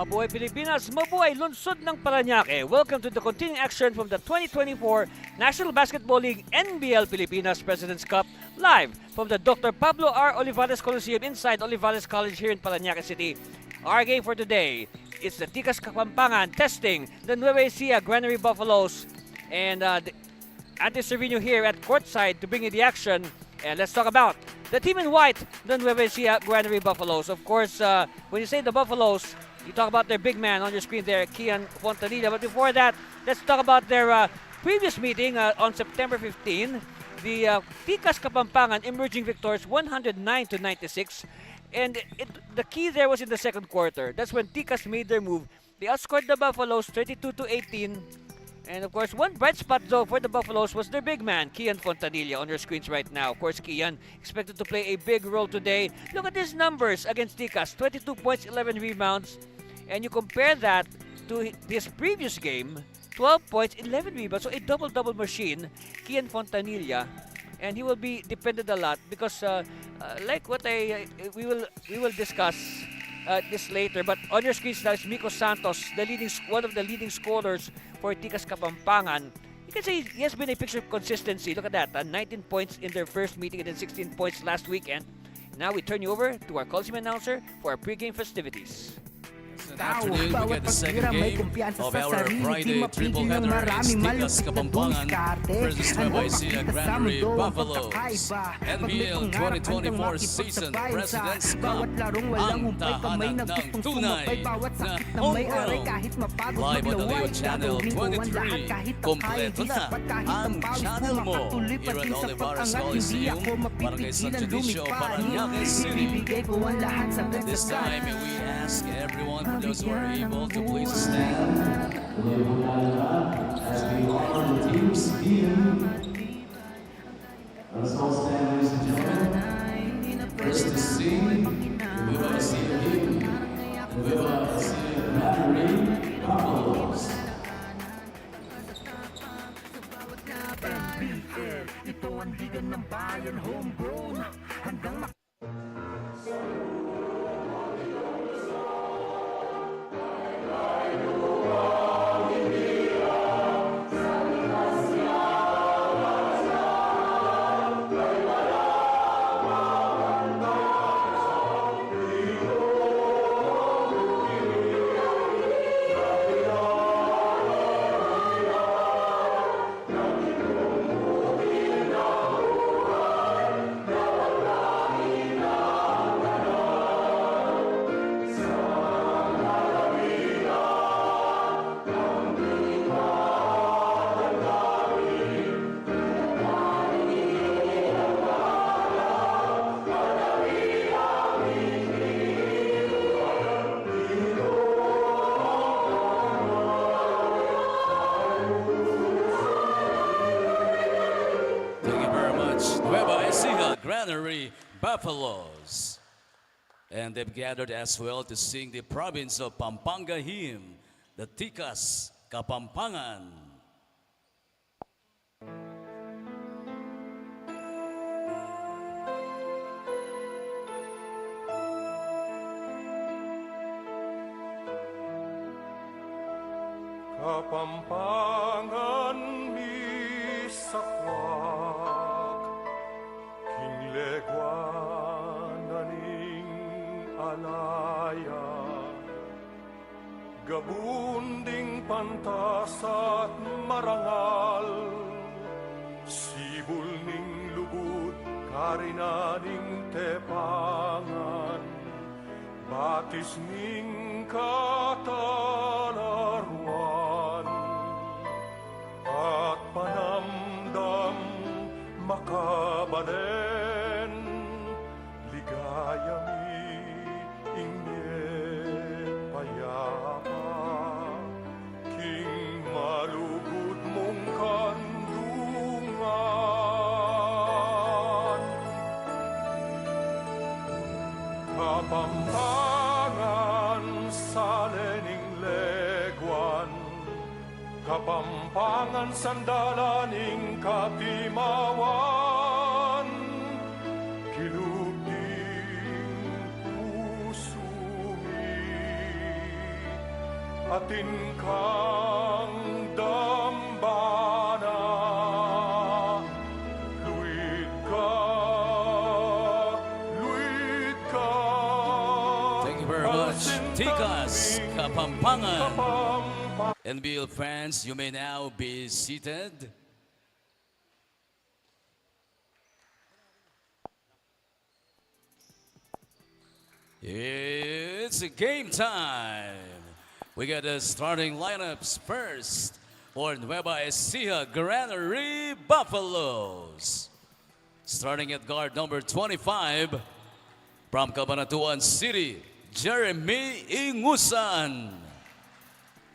Mabuhay Pilipinas, mabuhay lungsod ng Paranaque. Welcome to the continuing action from the 2024 National Basketball League NBL Pilipinas President's Cup, live from the Dr. Pablo R. Olivares Coliseum inside Olivares College here in Paranaque City. Our game for today is the Tikas Kapampangan testing the Nueva Ecija Granary Buffaloes, and Ante Servino here at courtside to bring you the action. And let's talk about the team in white, the Nueva Ecija Granary Buffaloes. Of course, when you say the Buffaloes, you talk about their big man on your screen there, Kian Fontanilla. But before that, let's talk about their previous meeting on September 15. The Tikas Kapampangan emerging victors 109-96. And the key there was in the second quarter. That's when Tikas made their move. They outscored the Buffaloes 32-18. And of course, one bright spot though for the Buffaloes was their big man, Kian Fontanilla, on your screens right now. Of course, Kian expected to play a big role today. Look at his numbers against Tikas, 22 points, 11 rebounds. And you compare that to his previous game, 12 points, 11 rebounds. So a double-double machine, Kian Fontanilla. And he will be dependent a lot because like what we will discuss this later, but on your screens now is Miko Santos, one of the leading scorers for Tikas Kapampangan. You can say he has been a picture of consistency. Look at that, 19 points in their first meeting and then 16 points last weekend. Now we turn you over to our Coliseum announcer for our pre-game festivities. Afternoon, we get the second game of our Friday triple header. It's Tikas Kapampangan versus Nueva Ecija Granary Buffaloes. NBL 2024 season President's Cup. Ang tahanan ng tunay na home run. Live on the Leo Channel 23. Kompleto na ang channel mo. Here at Olivares Coliseum, Barangay San Judicio, Paranaque City. This time, we ask everyone, for those who are able to please stand. As we offer the teams in, let's all stand, ladies and gentlemen. First to sing, Nueva Ecija hymn, Nueva Ecija Granary Buffaloes. NBL, ito ang liga ng bayan, homegrown, hanggang Nueva Ecija Granary Buffaloes. And they've gathered as well to sing the province of Pampanga hymn, the Tikas Kapampangan. Kapampangan mi sakwak, kinglegwananing alaya, gabunding pantas at marangal, sibul ning lubud, karinaning tepangan, batis ning katalaruan, at panamdam makabanen, ligaya mi ingnet payapa, king malugod mong kandungan. Kapampangan sa lening leguan, Kapampangan sandalaning katimawan, kilubing puso mi, atin kang dambana. Luit ka, Thank you very much. Tikas, Kapampangan. NBL fans, you may now be seated. It's game time. We got the starting lineups first for Nueva Ecija Granary Buffaloes. Starting at guard number 25 from Cabanatuan City, Jeremy Ingusan.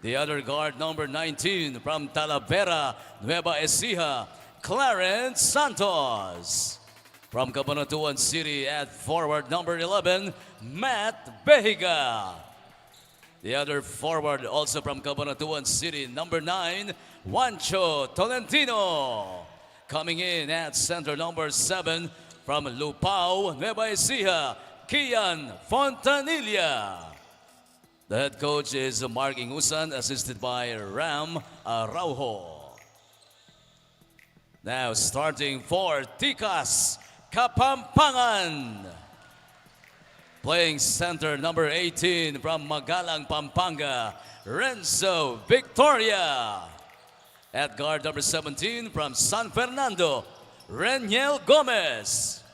The other guard number 19 from Talavera, Nueva Ecija, Clarence Santos. From Cabanatuan City at forward number 11, Matt Behiga. The other forward also from Cabanatuan City, number 9, Juancho Tolentino. Coming in at center number 7 from Lupao, Nueva Ecija, Kian Fontanilla. The head coach is Mark Ingusan, assisted by Ram Araujo. Now starting for Tikas, Kapampangan. Playing center number 18 from Magalang, Pampanga, Renzo Victoria. At guard number 17 from San Fernando, Reniel Gomez.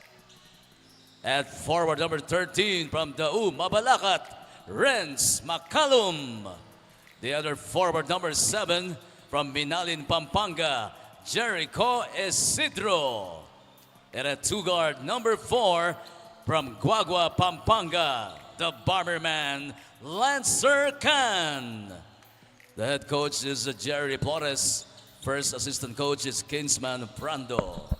At forward number 13 from Dau Mabalacat, Renz Macalum. The other forward number 7 from Minalin, Pampanga, Jericho Isidro. And at two guard number 4 from Guagua, Pampanga, the Bomberman, Lancer Khan. The head coach is Jerry Flores. First assistant coach is Kinsman Prando.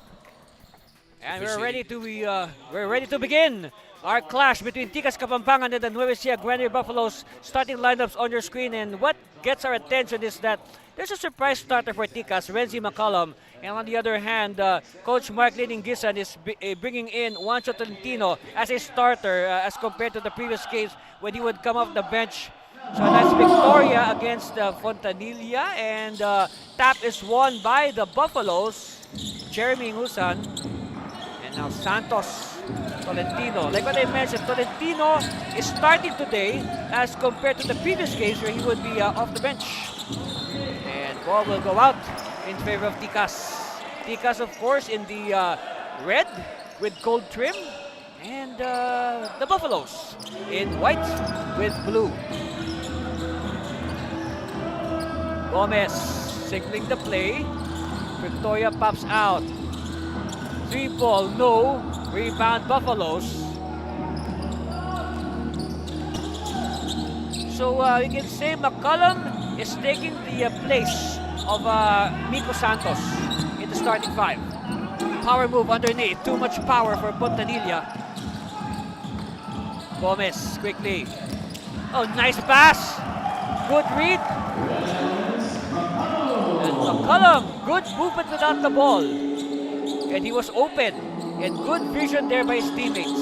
And we're ready to begin our clash between Tikas Kapampangan and the Nueva Ecija Granary Buffaloes. Starting lineups on your screen, and what gets our attention is that there's a surprise starter for Tikas, Renzi McCollum, and on the other hand, Coach Mark Gisan is bringing in Juancho Tolentino as a starter as compared to the previous games when he would come off the bench. So that's Victoria against Fontanilla, and tap is won by the Buffaloes, Jeremy Ngusan, and now Santos Tolentino. Like what I mentioned, Tolentino is starting today as compared to the previous games where he would be off the bench. And ball will go out in favor of Tikas. Tikas, of course, in the red with gold trim, and the Buffaloes in white with blue. Gomez signaling the play. Victoria pops out. 3-ball, no. Rebound Buffaloes. So you can say McCollum is taking the place of Miko Santos in the starting 5. Power move underneath. Too much power for Fontanilla. Gomez quickly. Oh, nice pass. Good read. And McCollum, good movement without the ball. And he was open. And good vision there by his teammates.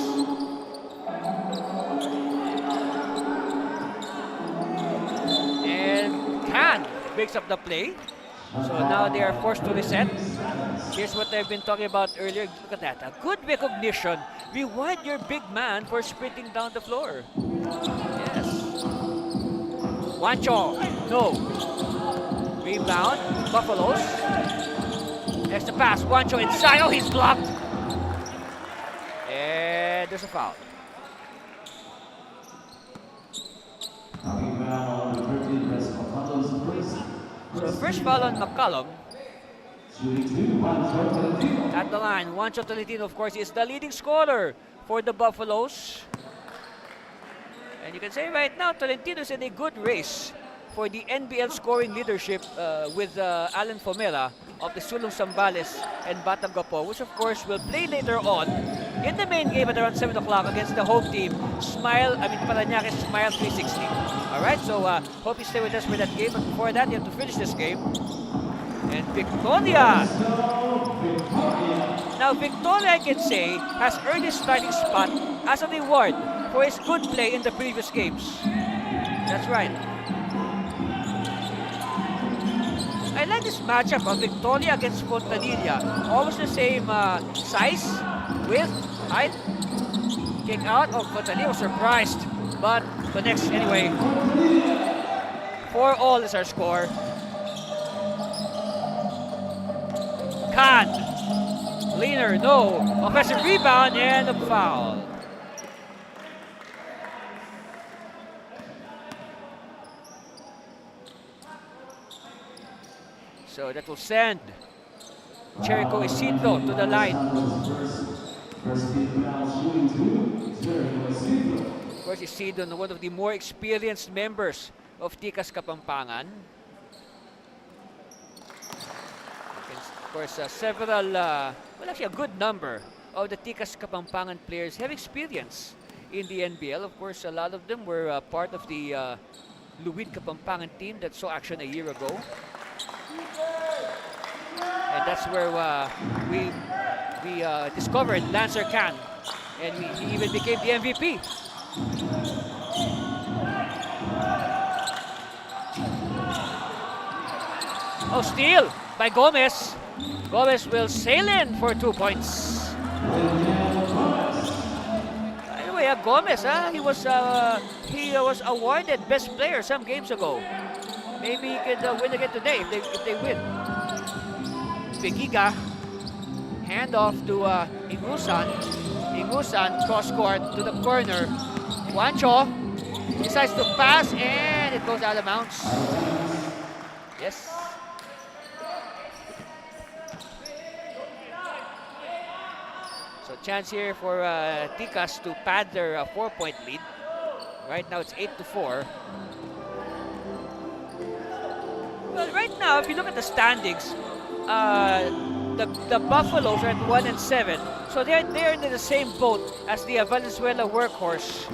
And Khan breaks up the play. So now they are forced to reset. Here's what I've been talking about earlier. Look at that. A good recognition. Reward your big man for sprinting down the floor. Yes. Juancho. No. Rebound. Buffaloes. There's the pass. Juancho inside. Oh, he's blocked. And there's a foul. So first foul on McCollum. At the line, Juancho Tolentino, of course, is the leading scorer for the Buffaloes. And you can say right now, Tolentino is in a good race for the NBL scoring leadership with Alan Fomera of the Sulong Sambales and Batangapo, which of course will play later on in the main game at around 7 o'clock against the home team, Paranaque Smile 360. Alright, so hope you stay with us for that game, but before that, you have to finish this game. And Victoria! Now Victoria, I can say, has earned his starting spot as a reward for his good play in the previous games. That's right. I like this matchup of Victoria against Fontanilla. Almost the same size, width, height. Kick out. Oh, Fontanilla was surprised, but connects anyway. 4-all is our score. Khan. Leaner, no. Offensive rebound and a foul. So that will send Jericho Isidro to the line. Of course, Isidro, one of the more experienced members of Tikas Kapampangan. Of course, several, well, actually a good number of the Tikas Kapampangan players have experience in the NBL. Of course, a lot of them were part of the Luwid Kapampangan team that saw action a year ago. And that's where we discovered Lancer Khan, and he even became the MVP. Oh, steal by Gomez. Gomez will sail in for 2 points. Anyway, Gomez, he was awarded best player some games ago. Maybe he could win again today if they win. Begiga, hand off to Ingusan. Ingusan cross court to the corner. Juancho decides to pass and it goes out of bounds. Yes. So chance here for Tikas to pad their 4-point lead. Right now it's 8-4. Well, right now, if you look at the standings, the Buffaloes are at 1-7, so they're in the same boat as the Valenzuela Workhorse.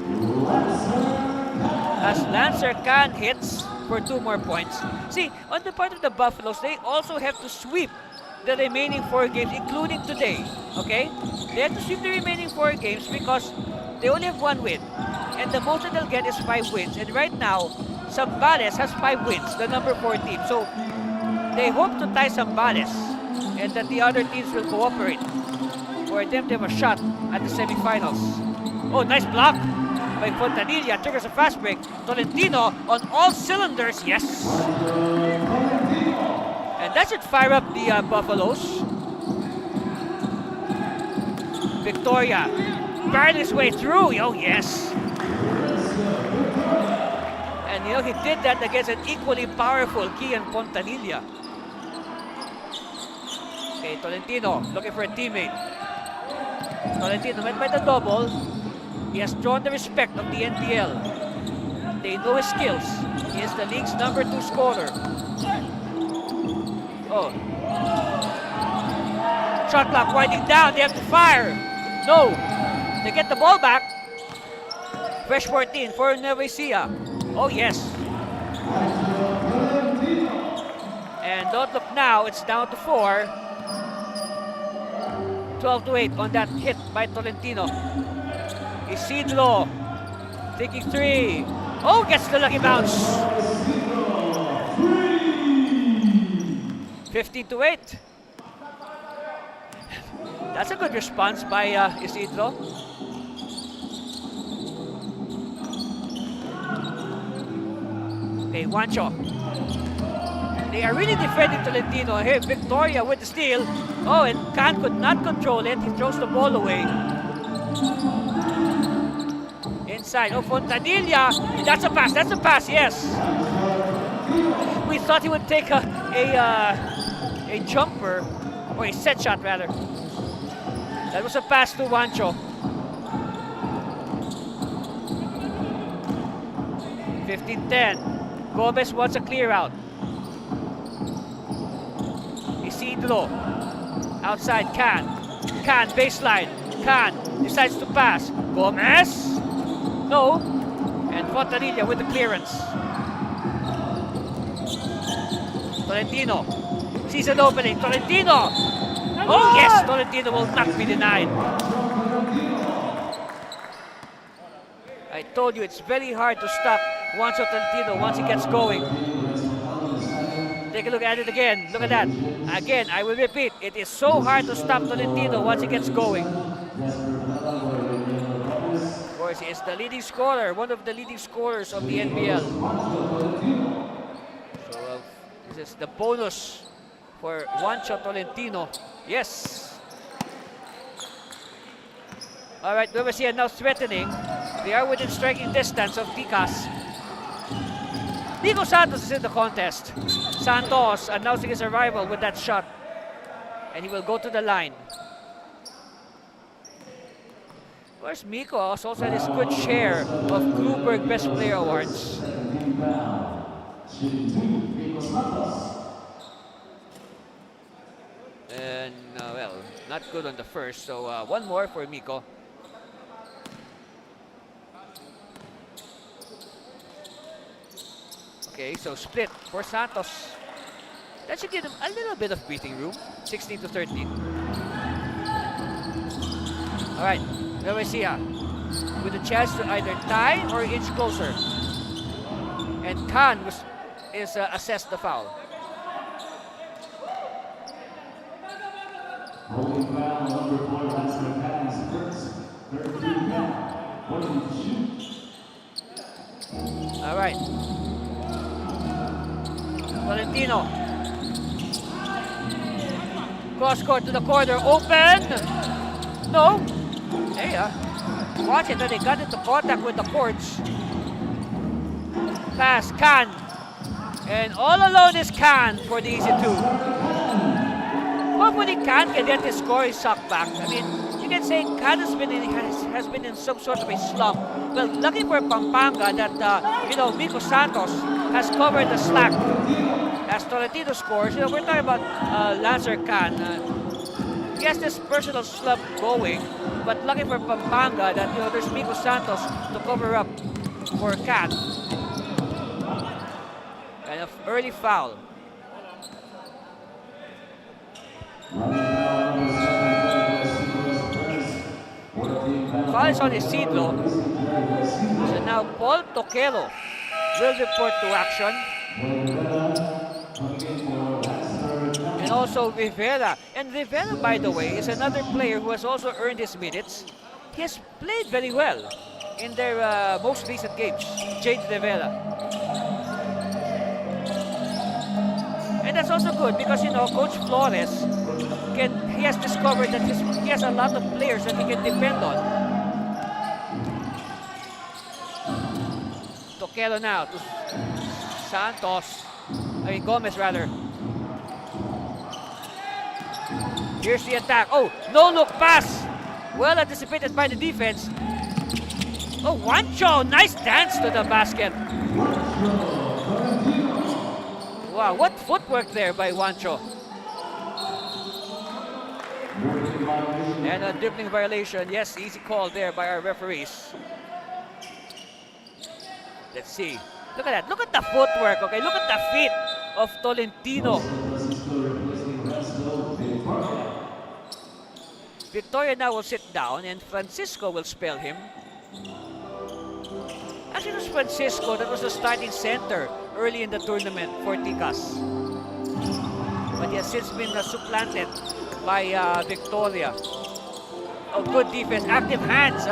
As Lancer Khan hits for 2 more points. See, on the part of the Buffaloes, they also have to sweep the remaining 4 games, including today. Okay, they have to sweep the remaining 4 games because they only have 1 win, and the most that they'll get is 5 wins. And right now, Zambales has 5 wins, the number 4 team. So they hope to tie Zambales and that the other teams will cooperate for them to have a shot at the semifinals. Oh, nice block by Fontanilla. Triggers a fast break. Tolentino on all cylinders. Yes. And that should fire up the Buffaloes. Victoria barred his way through. Oh, yes. And you know, he did that against an equally powerful Kian Fontanilla. Okay, Tolentino looking for a teammate. Tolentino went by the double. He has drawn the respect of the NBL. They know his skills. He is the league's number 2 scorer. Oh. Shot clock winding down. They have to fire. No. They get the ball back. Fresh 14 for Nueva Ecija. Oh, yes. And don't look now. It's down to 4. 12-8 on that hit by Tolentino. Isidro taking 3. Oh, gets the lucky bounce. 15-8. That's a good response by Isidro. Okay, Juancho. They are really defending Tolentino. Here, Victoria with the steal. Oh, and Khan could not control it. He throws the ball away. Inside. Oh, Fontanilla. That's a pass. That's a pass. Yes. We thought he would take a jumper, or a set shot rather. That was a pass to Juancho. 15-10. Gomez wants a clear out. Isidro. Outside Khan. Khan baseline. Khan decides to pass. Gomez. No. And Fontanilla with the clearance. Tolentino sees an opening. Tolentino. Oh yes, Tolentino will not be denied. I told you it's very hard to stop Juancho Tolentino once he gets going. take a look at it again. Look at that. Again, I will repeat, it is so hard to stop Tolentino once he gets going. Of course, he is the leading scorer, one of the leading scorers of the NBL. So this is the bonus for Juancho Tolentino. Yes. All right, Nueva Ecija now threatening. They are within striking distance of Tikas. Nico Santos is in the contest. Santos announcing his arrival with that shot. And he will go to the line. Of course, Miko also had his good share of Bloomberg Best Player Awards. And, well, not good on the first. So, one more for Miko. Okay, so split for Santos. That should give him a little bit of breathing room. 16 to 13. All right, Nueva Ecija with a chance to either tie or inch closer. And Khan is assessed the foul. Holding foul, number 4, Lancer Patton's first. 13 foul. 1 to shoot. All right. Valentino. Cross court to the corner. Open. No. Hey, watch it. They got into contact with the courts. Pass. Khan. And all alone is Khan for the easy two. Hopefully Khan can get his scoring suck back. I mean, you can say Khan has been in some sort of a slump. Well, lucky for Pampanga that Miko Santos has covered the slack. As Tolentino scores, we're talking about Lancer Khan. He has this personal slump going, but lucky for Pampanga that there's Miko Santos to cover up for Khan. Kind of early foul. Foul is on Isidro. So now Paul Toquero will report to action. And also Rivera. And Rivera, by the way, is another player who has also earned his minutes. He has played very well in their most recent games. Jade Rivera. And that's also good because, Coach Flores, he has discovered that he has a lot of players that he can depend on. Toquero now to Gomez rather. Here's the attack. Oh, no look pass. Well anticipated by the defense. Oh, Juancho, nice dance to the basket. Wow, what footwork there by Juancho. And a dribbling violation. Yes, easy call there by our referees. Let's see. Look at that. Look at the footwork, okay? Look at the feet of Tolentino. Victoria now will sit down and Francisco will spell him. Actually, it was Francisco that was the starting center early in the tournament for Tikas. But he has since been supplanted by Victoria. Oh, good defense. Active hands,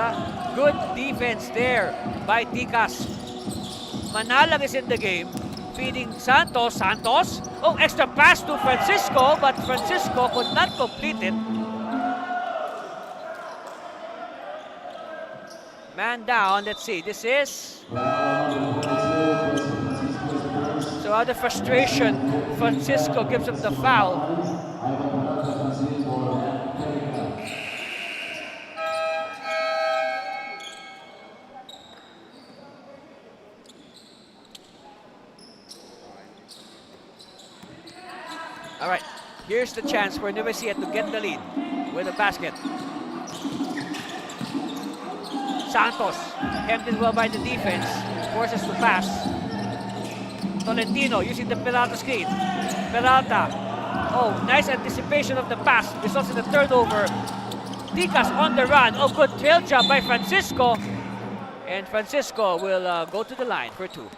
Good defense there by Tikas. Manalag is in the game. Feeding Santos. Santos. Oh, extra pass to Francisco, but Francisco could not complete it. Man down. Let's see. This is... So out of frustration, Francisco gives him the foul. All right, here's the chance for Nueva Ecija to get the lead with a basket. Santos, hemmed in well by the defense, forces to pass. Tolentino using the Peralta screen. Peralta, oh, nice anticipation of the pass, results in a turnover. Tikas on the run, oh, good trail job by Francisco. And Francisco will go to the line for two.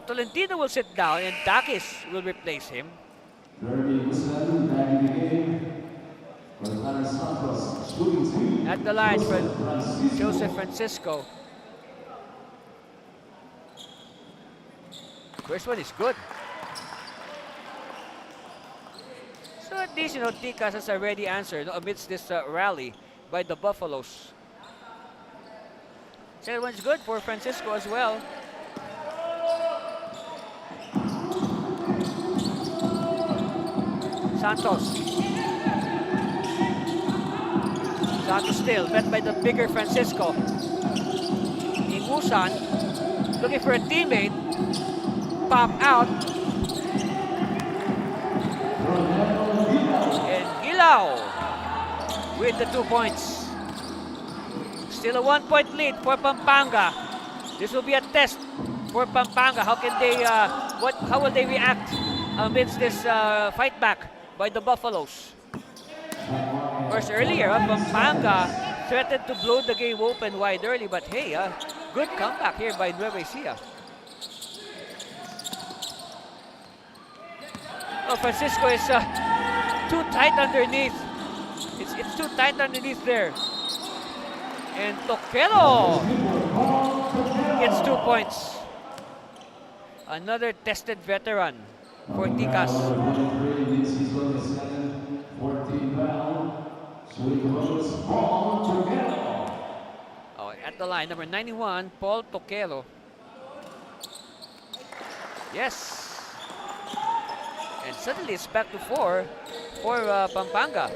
Tolentino will sit down and Tikas will replace him. At the line for Joseph Francisco. First one is good. So at least, Tikas has a ready answer amidst this rally by the Buffaloes. Second one is good for Francisco as well. Santos still, met by the bigger Francisco. Ingusan, looking for a teammate. Pop out. And Gilao with the 2 points. Still a 1-point lead for Pampanga. This will be a test for Pampanga. How can they, how will they react amidst this fight back by the Buffaloes? Of course, earlier, Pampanga threatened to blow the game open wide early, but hey, good comeback here by Nueva Ecija. Oh, Francisco is too tight underneath. It's too tight underneath there. And Toquero gets 2 points. Another tested veteran for Tikas. Oh, at the line, number 91, Paul Toquero. Yes. And suddenly it's back to 4 for Pampanga.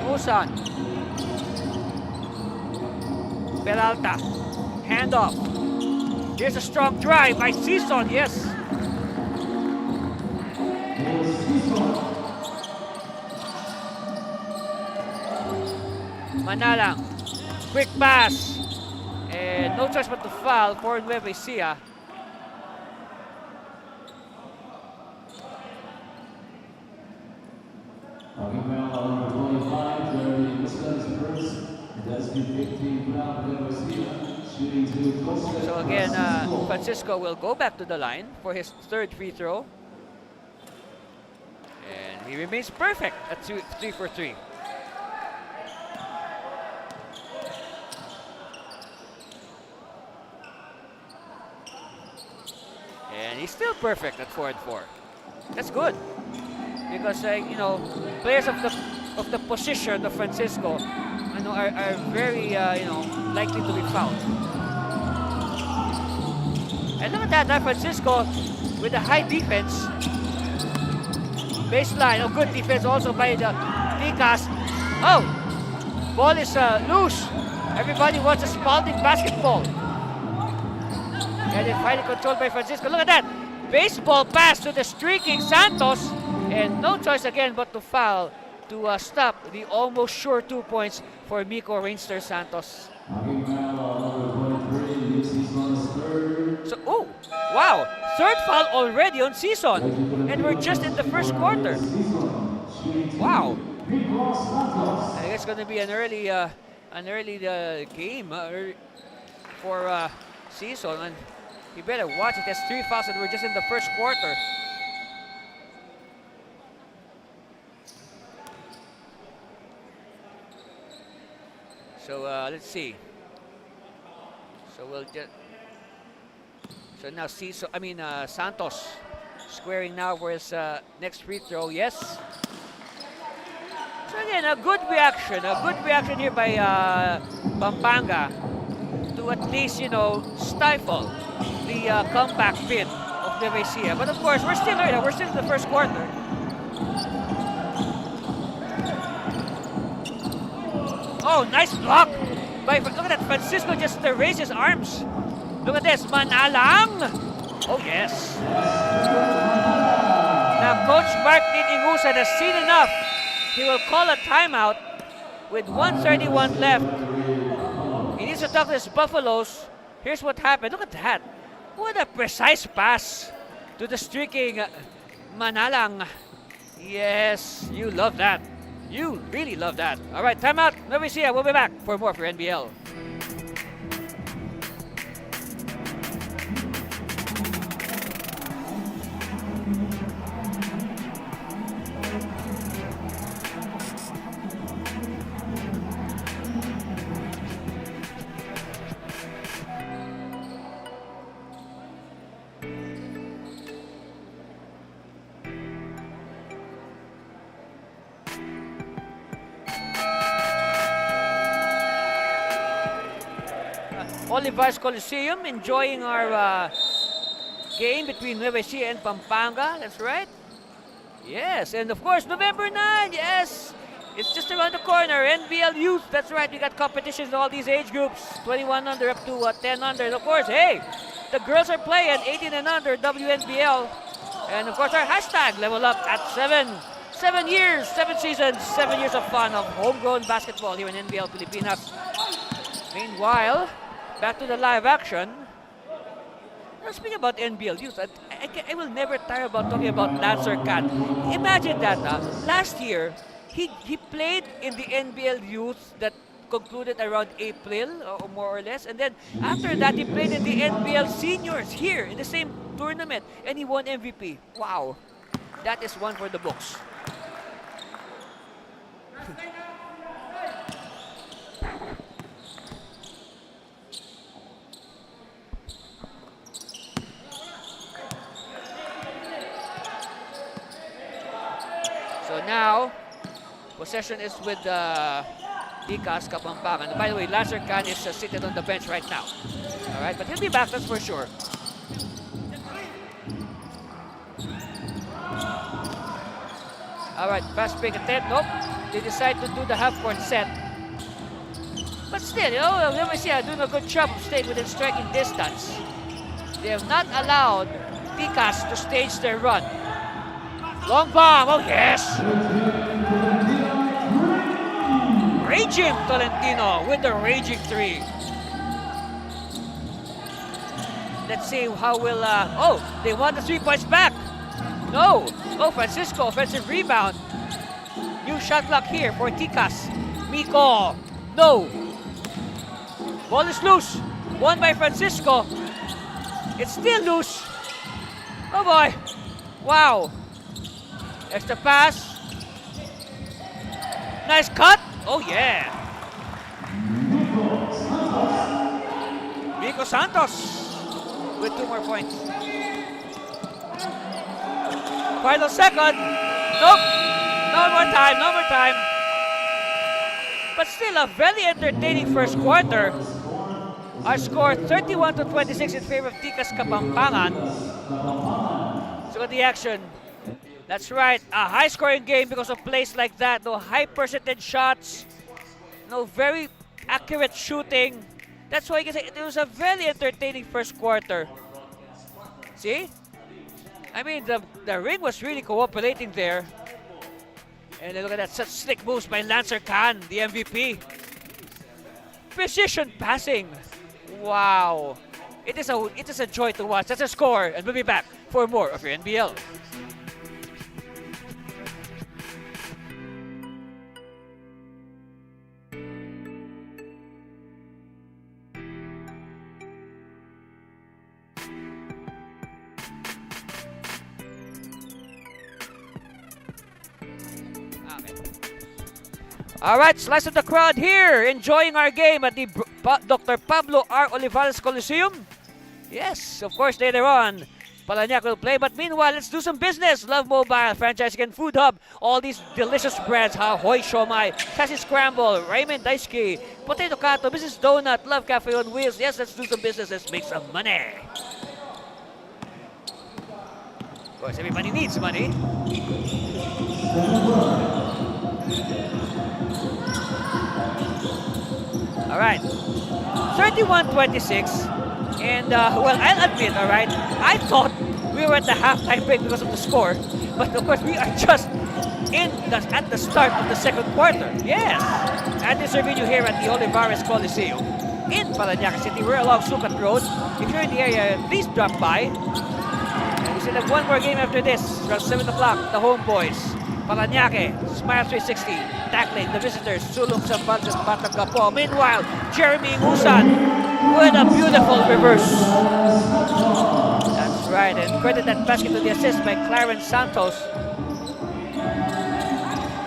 Busan. Peralta. Handoff. Here's a strong drive by Season. Yes. Manalang. Quick pass. And no choice but to foul for Nueva Ecija. So again, Francisco will go back to the line for his third free throw. And he remains perfect at 3 for 3. And he's still perfect at 4 and 4. That's good. Because, players of the position of Francisco are very, likely to be fouled. And look at that, Francisco with a high defense. Baseline, good defense also by the Tikas. Oh, ball is loose. Everybody wants a Spalding basketball. And then finally controlled by Francisco. Look at that. Baseball pass to the streaking Santos. And no choice again but to foul to stop the almost sure 2 points for Miko Rainster Santos. So, oh, wow. Third foul already on Season. And we're just in the first quarter. Wow. I guess it's going to be an early game for Season. And you better watch it. There's 3 fouls and we're just in the first quarter. So let's see. So we'll just. So now Santos squaring now for his next free throw. Yes. So again, a good reaction here by Pampanga to at least stifle the comeback bid of Nueva Ecija. But of course, we're still in the first quarter. Oh, nice block! Look at that, Francisco just raised his arms. Look at this, Manalang! Oh, yes. Now, Coach Martin Ingusan has seen enough. He will call a timeout with 1:31 left. He needs to talk to his Buffaloes. Here's what happened. Look at that. What a precise pass to the streaking Manalang. Yes, you love that. You really love that. All right, timeout. Nueva Ecija. We'll be back for more for NBL. Olivares Coliseum, enjoying our game between Nueva Ecija and Pampanga. That's right. Yes, and of course, November 9, yes! It's just around the corner. NBL Youth, that's right. We got competitions in all these age groups. 21 under up to 10 under. And of course, hey, the girls are playing 18 and under WNBL. And of course, our hashtag level up at 7 years, 7 seasons, 7 years of fun of homegrown basketball here in NBL Pilipinas. Meanwhile, back to the live action. Now, speaking about NBL Youth, I will never tire about talking about Lancer Khan. Imagine that, last year, he played in the NBL Youth that concluded around April, or more or less. And then after that, he played in the NBL Seniors here in the same tournament. And he won MVP. Wow. That is one for the books. So now, possession is with Tikas, Kapampangan. And by the way, Lancer Khan is seated on the bench right now. All right, but he'll be back, that's for sure. All right, fast break attempt. Nope, they decide to do the half-court set. But still, you know, Nueva Ecija doing a good job of staying within striking distance. They have not allowed Tikas to stage their run. Long bomb, oh yes! Raging Tolentino with the raging three. Let's see how will, oh, they want the 3 points back. No, oh, Francisco, offensive rebound. New shot clock here for Tikas. Miko, no. Ball is loose, won by Francisco. It's still loose. Oh boy, wow. Extra pass. Nice cut. Oh yeah. Miko Santos with 2 more points. Final second. Nope. No more time. No more time. But still a very entertaining first quarter. Our score 31-26 in favor of Tikas Kapampangan. Let's look at the action. That's right, a high-scoring game because of plays like that. No high percentage shots, no very accurate shooting. That's why you can say it was a very entertaining first quarter. See? I mean, the ring was really cooperating there. And look at that, such slick moves by Lancer Khan, the MVP. Precision passing. Wow. It is a joy to watch. That's a score, and we'll be back for more of your NBL. All right, slice of the crowd here, enjoying our game at the Dr. Pablo R. Olivares Coliseum. Yes, of course, later on, Paranaque will play. But meanwhile, let's do some business. Love Mobile, Franchising and Food Hub. All these delicious breads, Hoy Shomai, Cassie Scramble, Raymond Daisuke, Potato Kato, Mrs. Donut, Love Cafe on Wheels. Yes, let's do some business. Let's make some money. Of course, everybody needs money. All right, 31-26, and well, I'll admit, all right, I thought we were at the halftime break because of the score, but of course we are just at the start of the second quarter. Yes, Andy serving you here at the Olivares Coliseum in Paranaque City. We're along Sukat Road. If you're in the area, please drop by. And we still have one more game after this, around 7 o'clock, the homeboys. Paranaque, Smile 360, tackling the visitors, Sulong Sambals and Batang. Meanwhile, Jeremy Ngusan with a beautiful reverse. That's right, and credit that basket to the assist by Clarence Santos.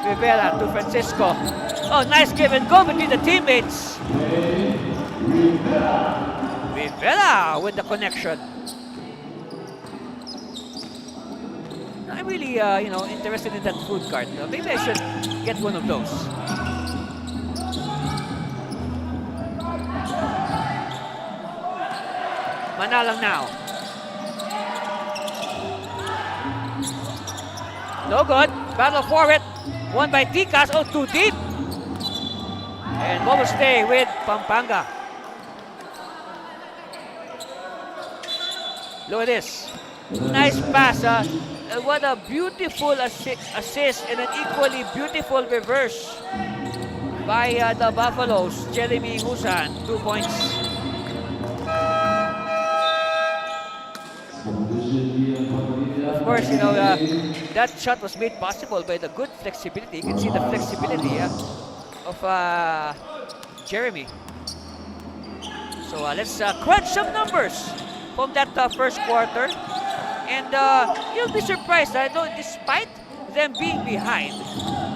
Rivera to Francisco. Oh, nice give and go between the teammates. Rivera with the connection. I'm really, interested in that food cart. Maybe I should get one of those. Manalang now. No good. Battle for it. Won by Tikas. Oh, too deep. And ball will stay with Pampanga. Look at this. Nice pass. What a beautiful assist and an equally beautiful reverse by the Buffaloes. Jeremy Husan, 2 points. Of course, you know, that shot was made possible by the good flexibility. You can see the flexibility of Jeremy. So let's crunch some numbers from that first quarter. And you'll be surprised. I know, despite them being behind,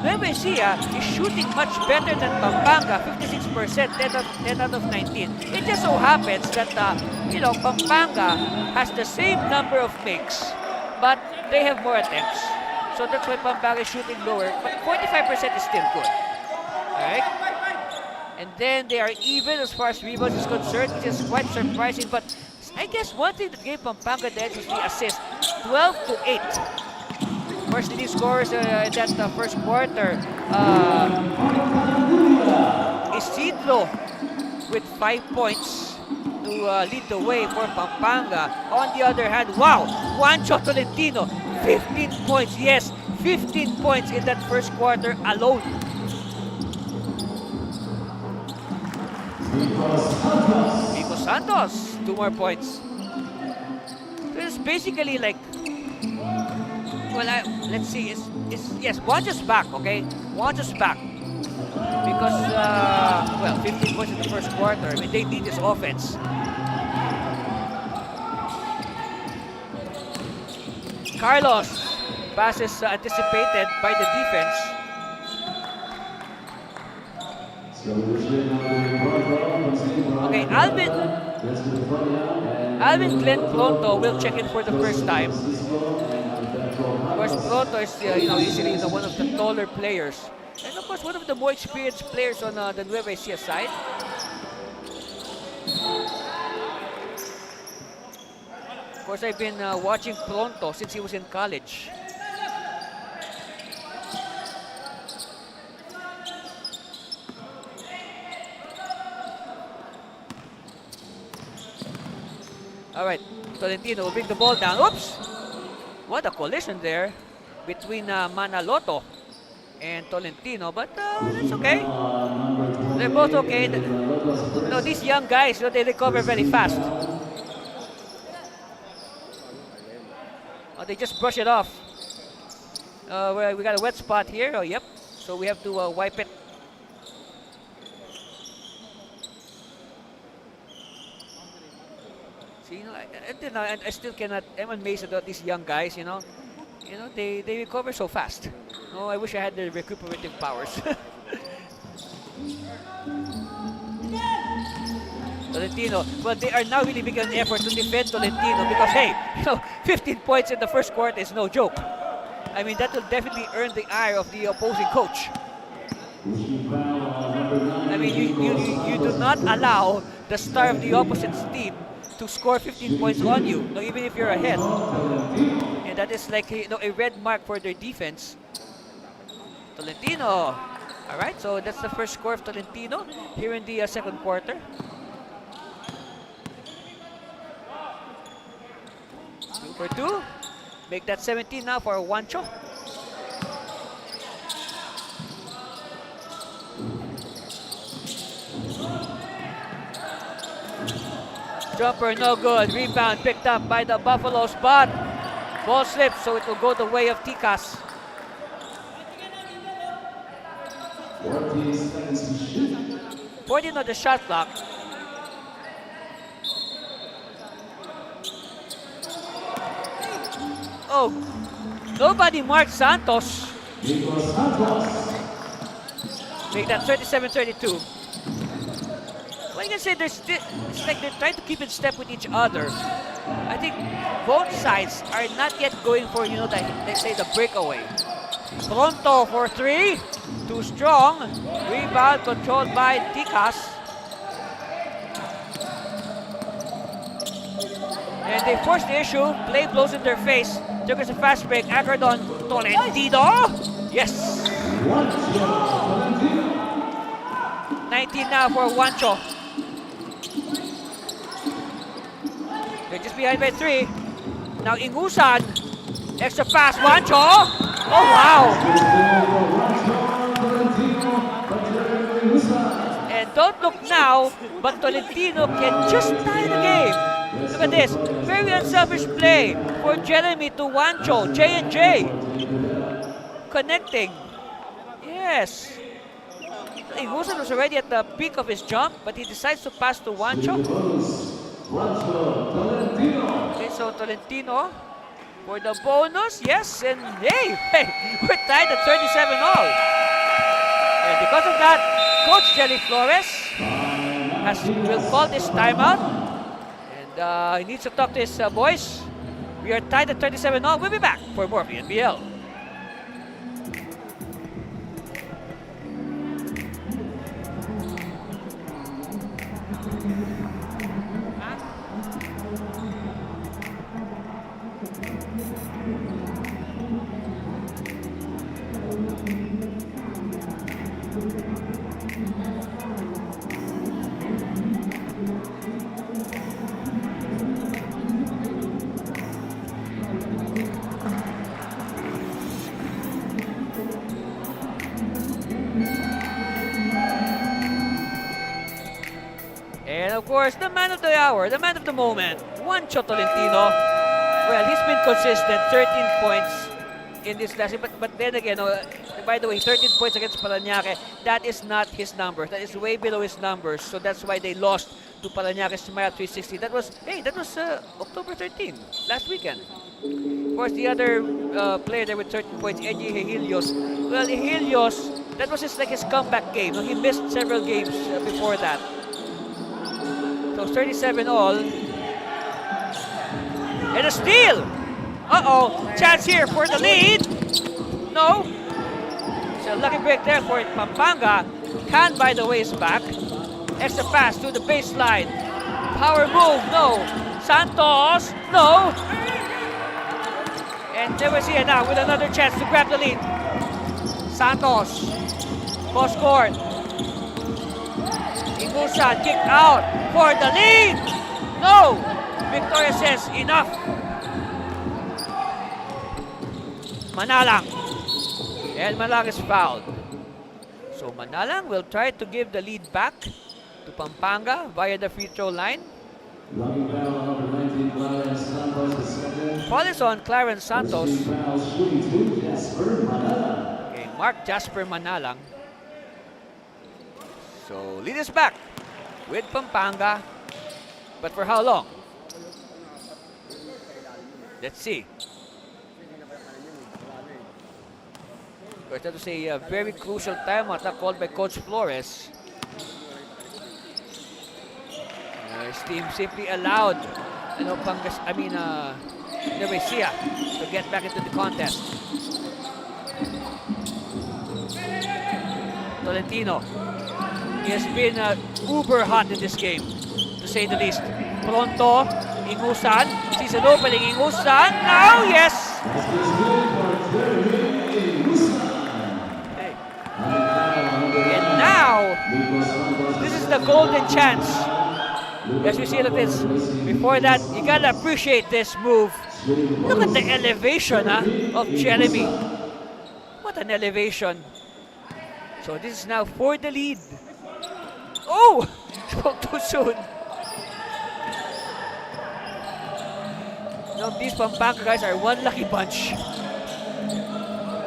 Nueva Ecija is shooting much better than Pampanga, 56%, 10 out of 19. It just so happens that, you know, Pampanga has the same number of makes, but they have more attempts. So that's why Pampanga is shooting lower, but 45% is still good. Alright? And then they are even as far as rebounds is concerned, which is quite surprising, but I guess one thing that gave Pampanga the edge was the assist, 12-8. Of course, leading scorers in that first quarter, Isidro with 5 points to lead the way for Pampanga. On the other hand, wow, Juancho Tolentino, 15 points. Yes, 15 points in that first quarter alone. Nico Santos, 2 more points. So it's basically like, well, let's see. Yes, Juancho's back. Okay, Juancho's back because well, 15 points in the first quarter. I mean, they need this offense. Carlos passes anticipated by the defense. Okay, Alvin Glenn Pronto will check in for the first time. Of course, Pronto is easily one of the taller players, and of course one of the more experienced players on the Nueva Ecija side. Of course, I've been watching Pronto since he was in college. All right, Tolentino will bring the ball down. Oops! What a collision there between Manaloto and Tolentino, but it's okay. They're both okay. No, these young guys, they recover very fast. Oh, they just brush it off. We got a wet spot here. Oh, yep. So we have to wipe it. See, I still cannot. I'm amazed about these young guys. They recover so fast. Oh, I wish I had the recuperative powers. Tolentino, well, they are now really making an effort to defend Tolentino because, hey, 15 points in the first quarter is no joke. I mean, that will definitely earn the ire of the opposing coach. I mean, you do not allow the star of the opposite team to score 15 points on you, even if you're ahead. And that is like a red mark for their defense. Tolentino. All right, so that's the first score of Tolentino here in the second quarter. 2 for 2. Make that 17 now for Juancho. Jumper no good. Rebound picked up by the Buffaloes, but ball slips, so it will go the way of Tikas. 14 on the shot clock. Oh, nobody marked Santos. Make that 37-32. Well, you can say it's like they're trying to keep in step with each other. I think both sides are not yet going for, let's say the breakaway. Pronto for 3. Too strong. Rebound controlled by Tikas. And they forced the issue. Play blows in their face. Took us a fast break. Anchored on Tolentino. Yes. 19 now for Juancho. They're just behind by 3. Now Ingusan. Extra pass. Juancho. Oh, wow. And don't look now, but Tolentino can just tie the game. Look at this. Very unselfish play for Jeremy to Juancho. J&J. Connecting. Yes. Ingusan was already at the peak of his jump, but he decides to pass to Juancho. Okay, so Tolentino for the bonus. Yes, and hey, we're tied at 37 all. And because of that, Coach Jelly Flores will call this timeout. And he needs to talk to his boys. We are tied at 37 all. We'll be back for more of the NBL. And of course, the man of the hour, the man of the moment, Juancho Tolentino. Well, he's been consistent, 13 points in this last game. But then again, by the way, 13 points against Paranaque, that is not his numbers. That is way below his numbers. So that's why they lost to Paranaque Smile 360. That was October 13, last weekend. Of course, the other player there with 13 points, Eiji Helios. Well, Helios, that was like his comeback game. He missed several games before that. So 37 all. And a steal! Uh-oh, chance here for the lead. No. So lucky break there for Pampanga. Can, by the way, is back. Extra pass to the baseline. Power move, no. Santos, no. And Ecija now with another chance to grab the lead. Santos, cross court. Ingusan kick out for the lead. No. Victoria says enough. Manalang. And Manalang is fouled. So Manalang will try to give the lead back to Pampanga via the free throw line. Foul is on Clarence Santos. Okay, Mark Jasper Manalang. So lead is back with Pampanga. But for how long? Let's see. Of course, that was a very crucial timeout called by Coach Flores. His team simply allowed Ecija to get back into the contest. Tolentino. He has been uber hot in this game, to say the least. Pronto, Ingusan. Sees an opening. Ingusan. Now, yes! Okay. And now, this is the golden chance. As you see, look at this. Before that, you gotta appreciate this move. Look at the elevation of Jeremy. What an elevation. So this is now for the lead. Oh! Spoke too soon. No, these Pampanga guys are one lucky bunch.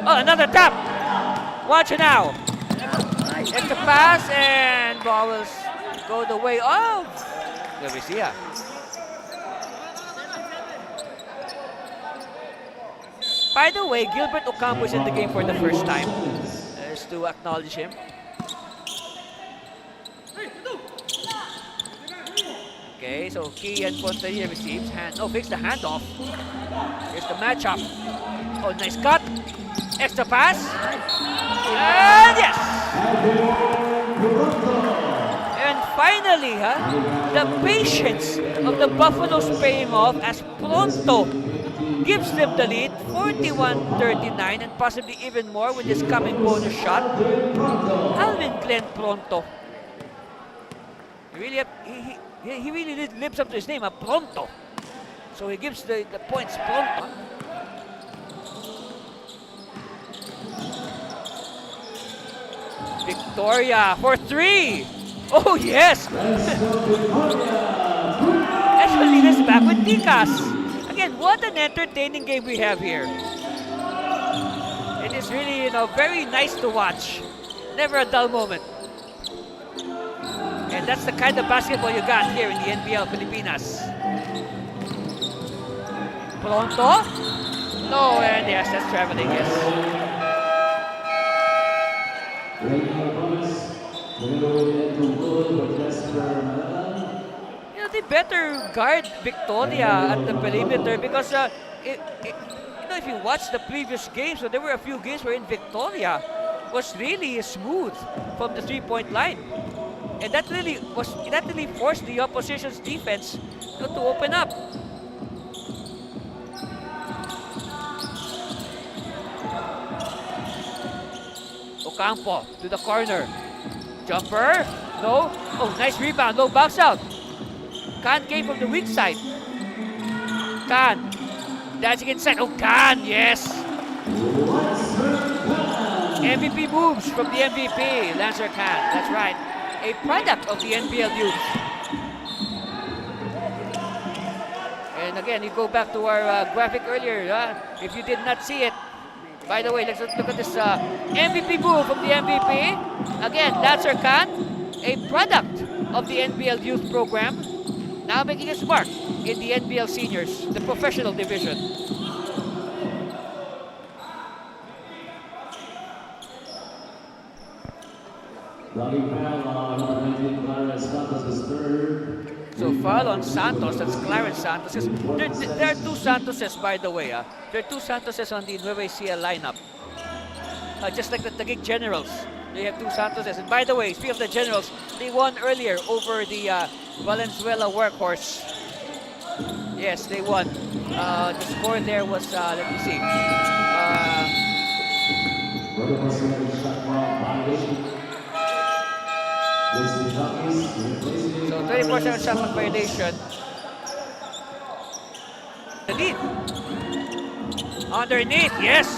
Oh, another tap! Watch it now. Extra pass and ball go the way of Ecija. By the way, Gilbert Ocampo is in the game for the first time. Just to acknowledge him. Okay, so Kian Ponteria receives fakes the handoff. Here's the matchup. Oh, nice cut. Extra pass. And yes! And finally, the patience of the Buffaloes paying off as Pronto gives them the lead, 41-39, and possibly even more with this coming bonus shot. Alvin Glenn Pronto. He really lives up to his name, Pronto. So he gives the points Pronto. Victoria for 3. Oh yes! Actually, this back with Tikas. Again, what an entertaining game we have here. It is really, very nice to watch. Never a dull moment. And that's the kind of basketball you got here in the NBL Pilipinas. Pronto? No, and yes, that's traveling, yes. They better guard Victoria at the perimeter because if you watch the previous games, so there were a few games wherein Victoria was really smooth from the three-point line, and that really forced the opposition's defense to open up. Ocampo to the corner. Jumper. No. Oh, nice rebound. No bounce out. Khan came from the weak side. Khan. Dancing inside. Oh, Khan. Yes. MVP moves from the MVP. Lancer Khan. That's right. A product of the NBL youth. And again, you go back to our graphic earlier. If you did not see it. By the way, let's look at this MVP move from the MVP. Again, Lancer Khan, a product of the NBL youth program, now making his mark in the NBL seniors, the professional division. So foul on Santos, that's Clarence Santos. There are two Santoses, by the way. There are two Santoses on the Nueva Ecija lineup. Just like the Taguig Generals, they have two Santoses. And by the way, speaking of the Generals, they won earlier over the Valenzuela Workhorse. Yes, they won. The score there was, let me see. So 24/7 shot clock violation. The lead. Underneath, yes.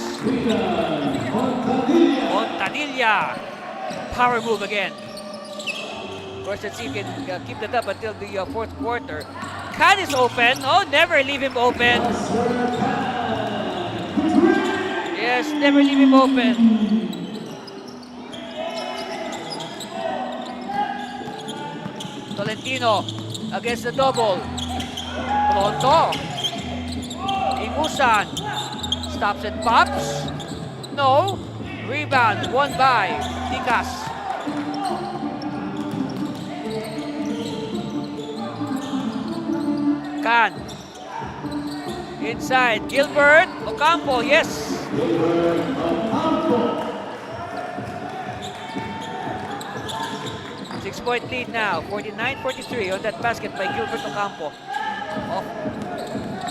Montanilla. Power move again. Of course, let's see if he can keep that up until the fourth quarter. Khan is open. Oh, never leave him open. Yes, never leave him open. Tolentino against the double. Pronto. Igusan. Stops and pops. No. Rebound. Won by Tikas. Khan. Inside. Gilbert. Ocampo. Yes. 6-point lead now, 49-43 on that basket by Gilbert Ocampo.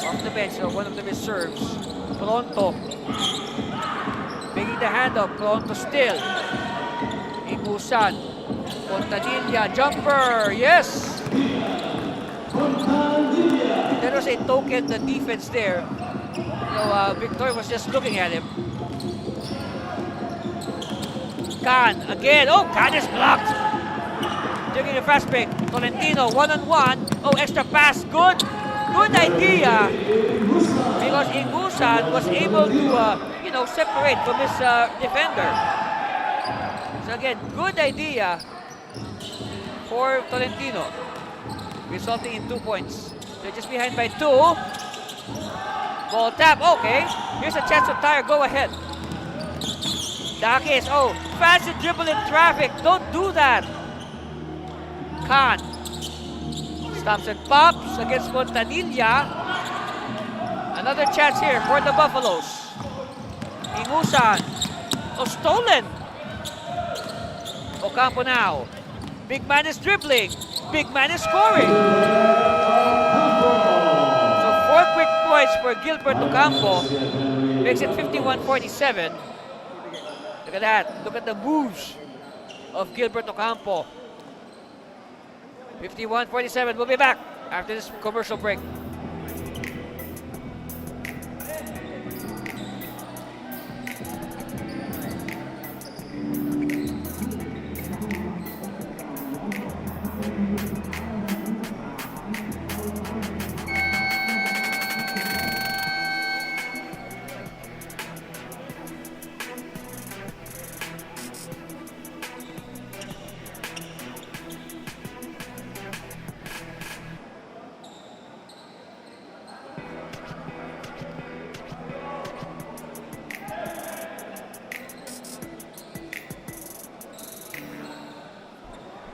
Off the bench, so one of them is serves. Pronto. Making the handoff, Pronto still. Igusan. Montanilla, jumper, yes! There was a token defense there. So Victor was just looking at him. Khan again, oh, Khan is blocked! Taking a fast break. Tolentino, one-on-one. Oh, extra pass. Good idea. Because Igusan was able to, separate from his defender. So again, good idea for Tolentino. Resulting in 2 points. They're just behind by 2. Ball tap. Okay. Here's a chance to tire. Go ahead. Dakis. Oh, fancy dribble in traffic. Don't do that. Khan stops and pops against Montanilla. Another chance here for the Buffaloes. Igusan. Oh, stolen. Ocampo now. Big man is dribbling. Big man is scoring. So 4 quick points for Gilbert Ocampo. Makes it 51-47. Look at that. Look at the moves of Gilbert Ocampo. 51-47. We'll be back after this commercial break.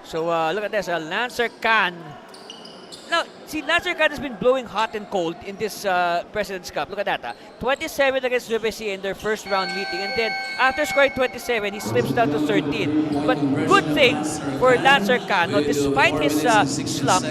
So look at this, Lancer Khan. Now, see, Lancer Khan has been blowing hot and cold in this President's Cup. Look at that. 27 against Nueva Ecija in their first round meeting. And then, after scoring 27, he slips down to 13. But good thing for Lancer Khan, no, despite his slump,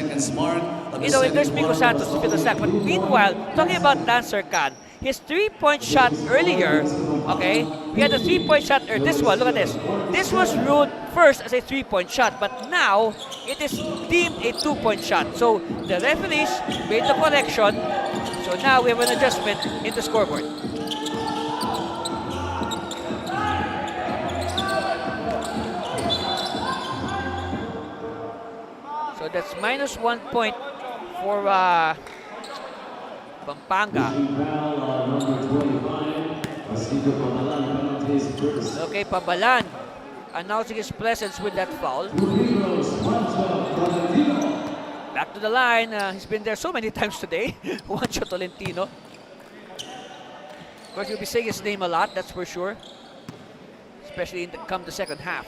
you know, there's Pico Santos to fill the slack. But meanwhile, talking about Lancer Khan, his 3-point shot earlier, okay, we had a 3-point shot, this one, look at this. This was ruled first as a 3-point shot, but now it is deemed a 2-point shot. So the referees made the correction. So now we have an adjustment in the scoreboard. So that's -1 point for Pampanga. Okay, Pabalan announcing his presence with that foul. Back to the line. He's been there so many times today. Juancho Tolentino. Of course, you'll be saying his name a lot, that's for sure. Especially come the second half.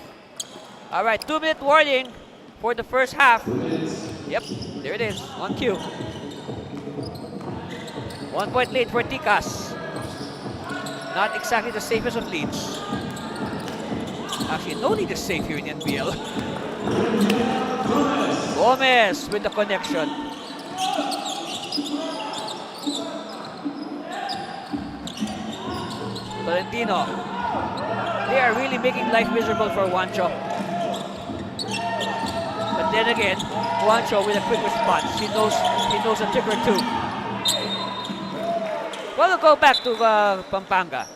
All right, 2-minute warning for the first half. Yep, there it is, on cue. 1 point lead for Tikas. Not exactly the safest of leads. Actually, no lead is safe here in NBL. Gomez with the connection. Tolentino. They are really making life miserable for Juancho. But then again, Juancho with a quick response. He knows a trick or two. Well, we'll go back to Pampanga.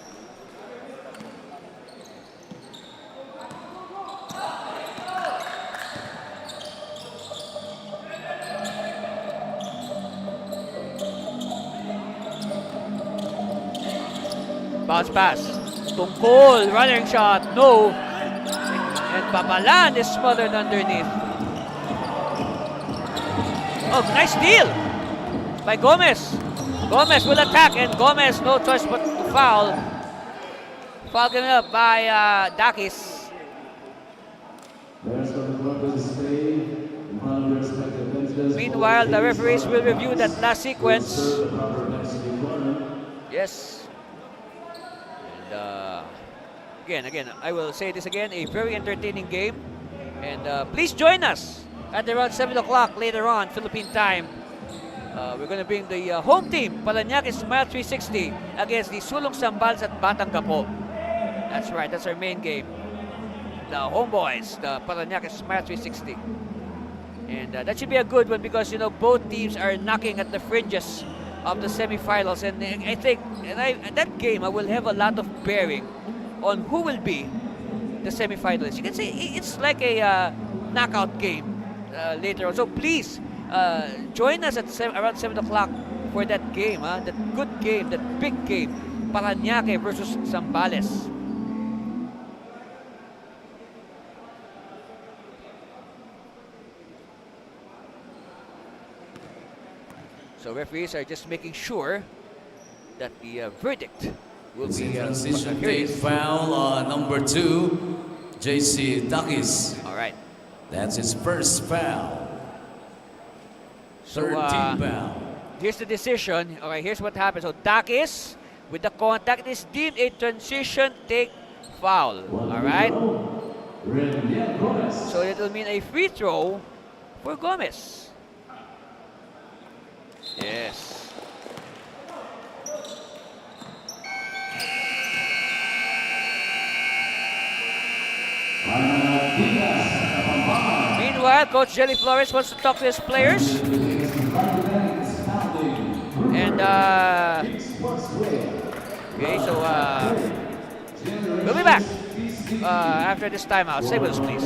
Bounce pass. Tungkol, running shot, no. And Pabalan is smothered underneath. Oh, nice steal by Gomez. Gomez will attack, and Gomez, no choice but to foul. Foul given up by Dakis. Meanwhile, the referees will review that last sequence. Yes. And again, I will say this again, a very entertaining game. And please join us at around 7 o'clock later on, Philippine time. We're going to bring the home team, Paranaque Smile 360, against the Sulong Sambals at Batanggapo. That's right, that's our main game. The homeboys, the Paranaque Smile 360. And that should be a good one because, you know, both teams are knocking at the fringes of the semifinals. And I think that game will have a lot of bearing on who will be the semifinalists. You can say it's like a knockout game later on. So please, join us at around 7 o'clock for that game, that good game, that big game, Paranaque versus Zambales. So referees are just making sure that the verdict will It's be a transition here it date is. foul number 2, JC Takis. All right. That's his first foul. So 13 foul. here's the decision. Okay, here's what happens. So Takis with the contact is deemed a transition take foul. All right. Reniel Gomez. So it will mean a free throw for Gomez. Yes. Tikas, Kapampangan. Meanwhile, Coach Jelly Flores wants to talk to his players. And, okay, so, we'll be back after this timeout. Stay with us, please.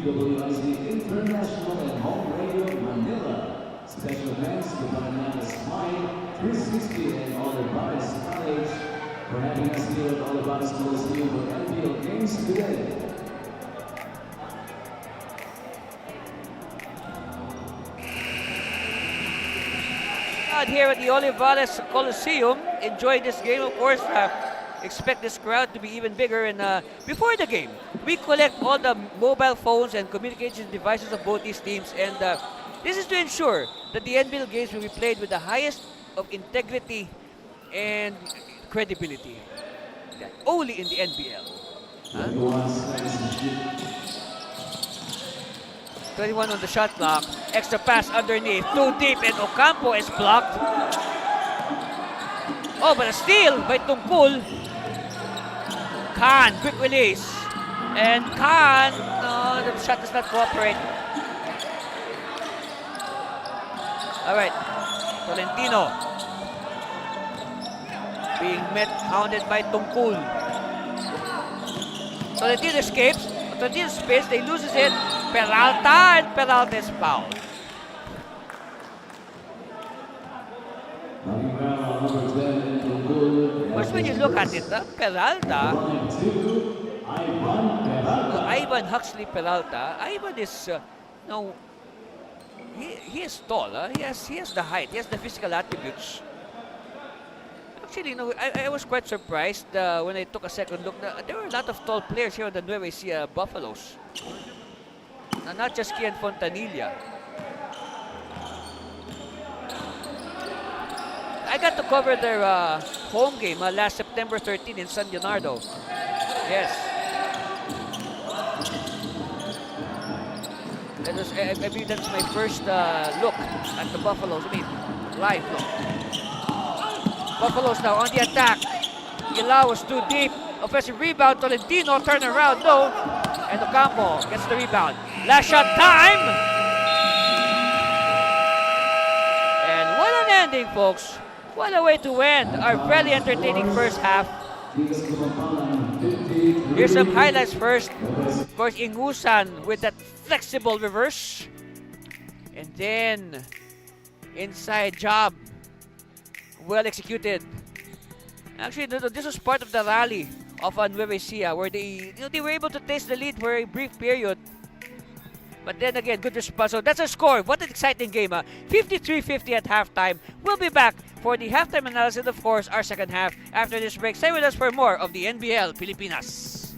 WIC International and Home Radio Manila. Special thanks to Paranaque Smile, 360 and Olivares College for having us here at Olivares Coliseum for NBL games today. Out here at the Olivares Coliseum, enjoying this game, of course. Expect this crowd to be even bigger. And before the game, we collect all the mobile phones and communication devices of both these teams. And this is to ensure that the NBL games will be played with the highest of integrity and credibility. Only in the NBL. 21 on the shot clock. Extra pass underneath. Too deep, and Ocampo is blocked. Oh, but a steal by Tungkol. Khan, quick release. And Khan, no, the shot does not cooperate. All right, Tolentino. Being met, hounded by Tungkol. Tolentino escapes. Tolentino spins, they loses it. Peralta, and Peralta is fouled. First, when you look at it, Peralta, Ivan Huxley Peralta, Ivan is, no, he is tall. He has the height. He has the physical attributes. Actually, no, I was quite surprised when I took a second look. There were a lot of tall players here on the Nueva Ecija Buffaloes. Not just Kian Fontanilla. I got to cover their home game last September 13 in San Leonardo. Yes. That was, I believe that's my first look at the Buffaloes. I mean, live look. Buffaloes now on the attack. Ilaw was too deep. Offensive rebound. Tolentino turn around. No. And Ocampo gets the rebound. Last shot time. And what an ending, folks. What a way to end our very entertaining first half. Here's some highlights first. Of course, Ingusan with that flexible reverse. And then, inside job. Well executed. Actually, this was part of the rally of Nueva Ecija, where they were able to taste the lead for a brief period. But then again, good response. So that's a score. What an exciting game. 53-50 at halftime. We'll be back for the halftime analysis and, of course, our second half after this break. Stay with us for more of the NBL Pilipinas.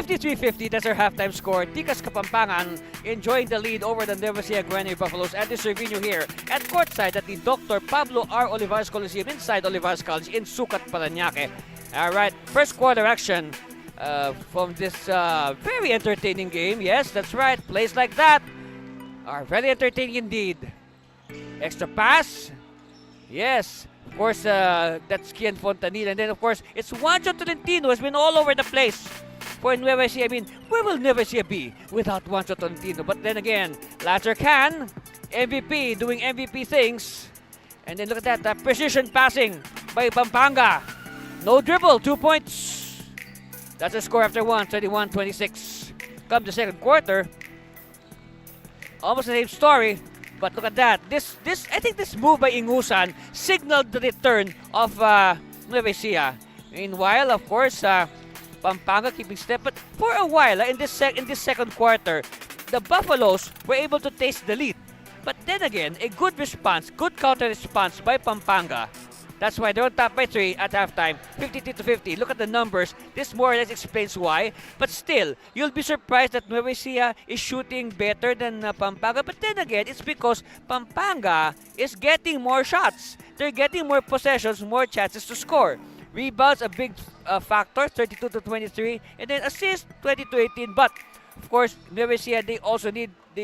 53-50, that's our halftime score. Tikas Kapampangan enjoying the lead over the Nueva Granary Buffaloes. Andy Cervino here at courtside at the Dr. Pablo R. Olivares Coliseum inside Olivares College in Sucat, Paranaque. All right, first quarter action from this very entertaining game. Yes, that's right. Plays like that are very entertaining indeed. Extra pass. Yes. Of course, that's Kian Fontanil. And then, of course, it's Juancho Tolentino has been all over the place for Nueva Ecija. I mean, where will Nueva Ecija be without Juancho Tolentino? But then again, Latcher can. MVP doing MVP things. And then look at that, precision passing by Pampanga. No dribble, 2 points. That's a score after 31-26. Come the second quarter. Almost the same story. But look at that. I think this move by Ingusan signaled the return of Nueva Ecija. Meanwhile, of course, Pampanga keeping step. But for a while, in this second quarter, the Buffaloes were able to taste the lead. But then again, a good response, good counter response by Pampanga. That's why they're on top by 3 at halftime, 52-50. Look at the numbers. This more or less explains why. But still, you'll be surprised that Nueva Ecija is shooting better than Pampanga. But then again, it's because Pampanga is getting more shots. They're getting more possessions, more chances to score. Rebounds, a big factor, 32-23. And then assists, 20-18. But, of course, Nueva Ecija, they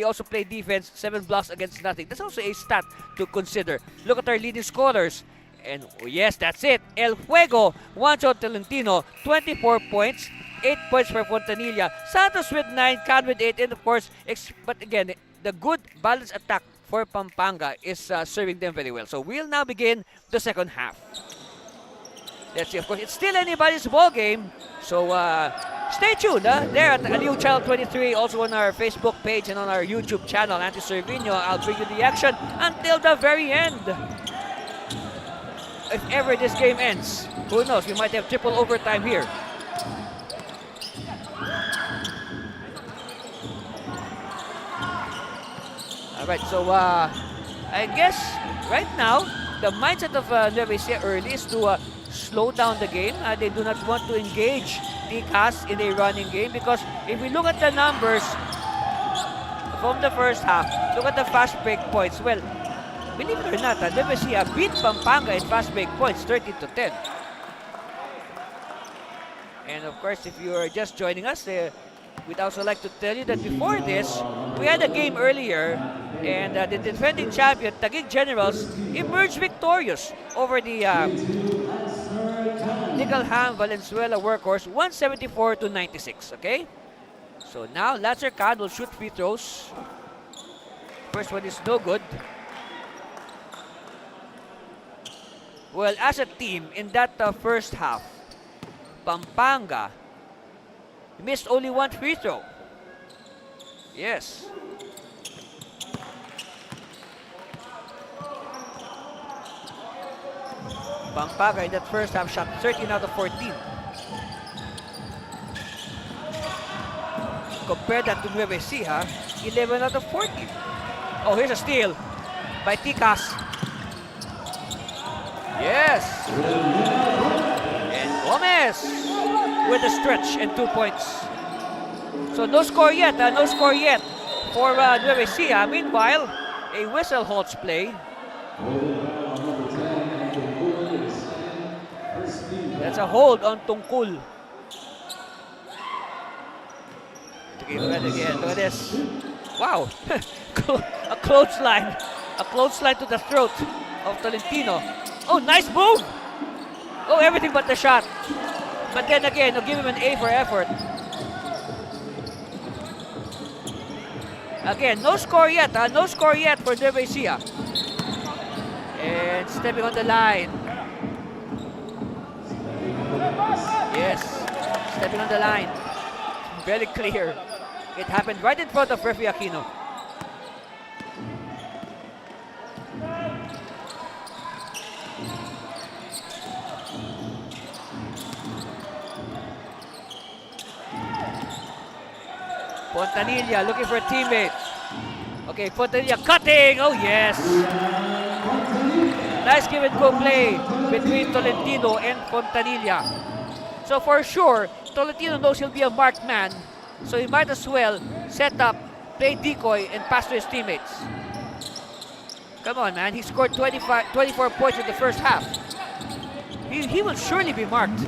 also play defense, 7 blocks against nothing. That's also a stat to consider. Look at our leading scorers. And yes, that's it. El Fuego, Juancho Tolentino, 24 points, 8 points for Fontanilla. Santos with 9, Can with 8, and of course, but again, the good balanced attack for Pampanga is serving them very well. So we'll now begin the second half. Let's see, of course, it's still anybody's ball game. So stay tuned there at Aliu Channel 23, also on our Facebook page and on our YouTube channel, Andy Cervino. I'll bring you the action until the very end. If ever this game ends, who knows, we might have triple overtime here. Alright, so I guess right now, the mindset of Nueva Ecija early is to slow down the game. They do not want to engage Tikas in a running game because if we look at the numbers from the first half, look at the fast break points. Well, believe it or not, Nueva Ecija beat Pampanga in fast break points, 13-10. And of course, if you are just joining us, we'd also like to tell you that before this, we had a game earlier, and the defending champion, Taguig Generals, emerged victorious over the Nicalham Valenzuela Workhorse, 174-96. Okay? So now, Latzer Khan will shoot free throws. First one is no good. Well, as a team, in that first half, Pampanga missed only one free throw. Yes. Pampanga in that first half shot 13 out of 14. Compare that to Nueva Ecija, 11 out of 14. Oh, here's a steal by Tikas. Yes. And Gomez with a stretch and 2 points. So no score yet, no score yet for Nueva Ecija. Meanwhile, a whistle halts play. That's a hold on Tungkul. Okay, look at it again. Look at this. Wow. A clothesline. A clothesline to the throat of Tolentino. Oh, nice move! Oh, everything but the shot. But then again, I'll give him an A for effort. Again, no score yet. No score yet for Nueva Ecija. And stepping on the line. Yes, stepping on the line. Very clear. It happened right in front of referee Aquino. Fontanilla looking for a teammate. Okay, Fontanilla cutting. Oh, yes. Nice give and go play between Tolentino and Fontanilla. So for sure, Tolentino knows he'll be a marked man. So he might as well set up, play decoy, and pass to his teammates. Come on, man. He scored 24 points in the first half. He will surely be marked.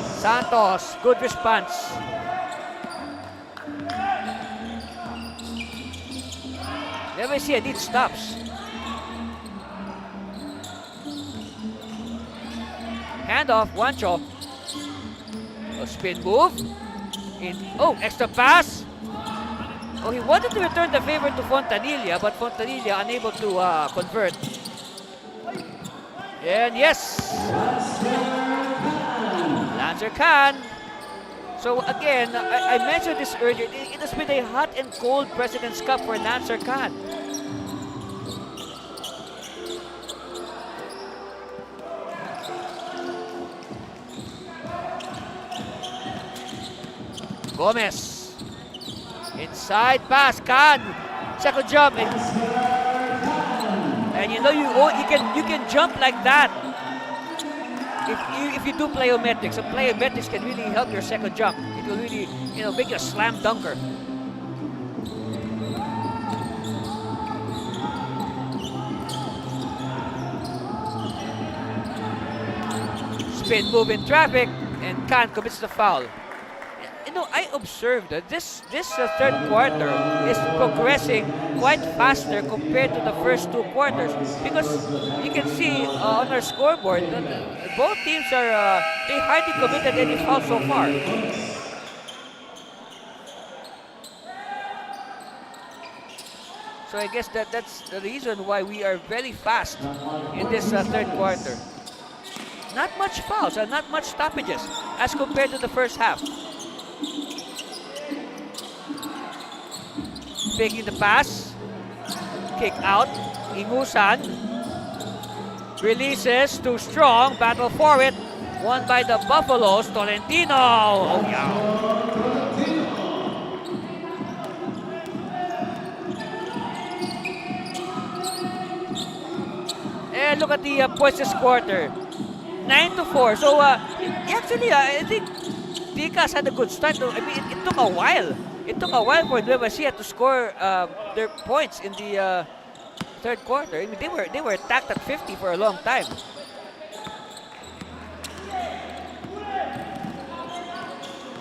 Santos, good response. Never see a lead stops. Handoff, Juancho. A spin move. Extra pass. Oh, he wanted to return the favor to Fontanilla, but Fontanilla unable to convert. And yes, Lancer Khan. So again, I mentioned this earlier. It has been a hot and cold President's Cup for Lancer Khan. Gomez. Inside pass, Khan. Second jump. And you know you can jump like that if you do plyometrics. So plyometrics can really help your second jump. It will really make you a slam dunker. Spin move in traffic, and Khan commits the foul. I observed that this third quarter is progressing quite faster compared to the first two quarters, because you can see on our scoreboard that both teams are they hardly committed any fouls so far. So I guess that's the reason why we are very fast in this third quarter. Not much fouls and not much stoppages as compared to the first half. Taking the pass, kick out, Ingusan, releases, too strong, battle for it, won by the Buffaloes, Tolentino, oh yeah. And look at the points this quarter, 9-4, so actually I think Tikas had a good start. I mean, it took a while. It took a while for Nueva to score their points in the third quarter. I mean, they were attacked at 50 for a long time.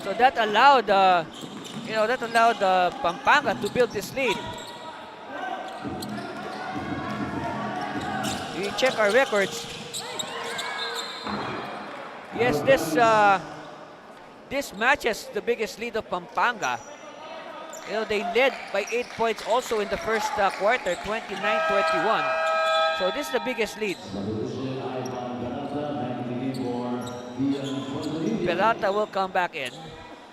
So that allowed Pampanga to build this lead. We check our records. Yes, this matches the biggest lead of Pampanga. They led by 8 points also in the first quarter, 29-21. So this is the biggest lead. Peralta will come back in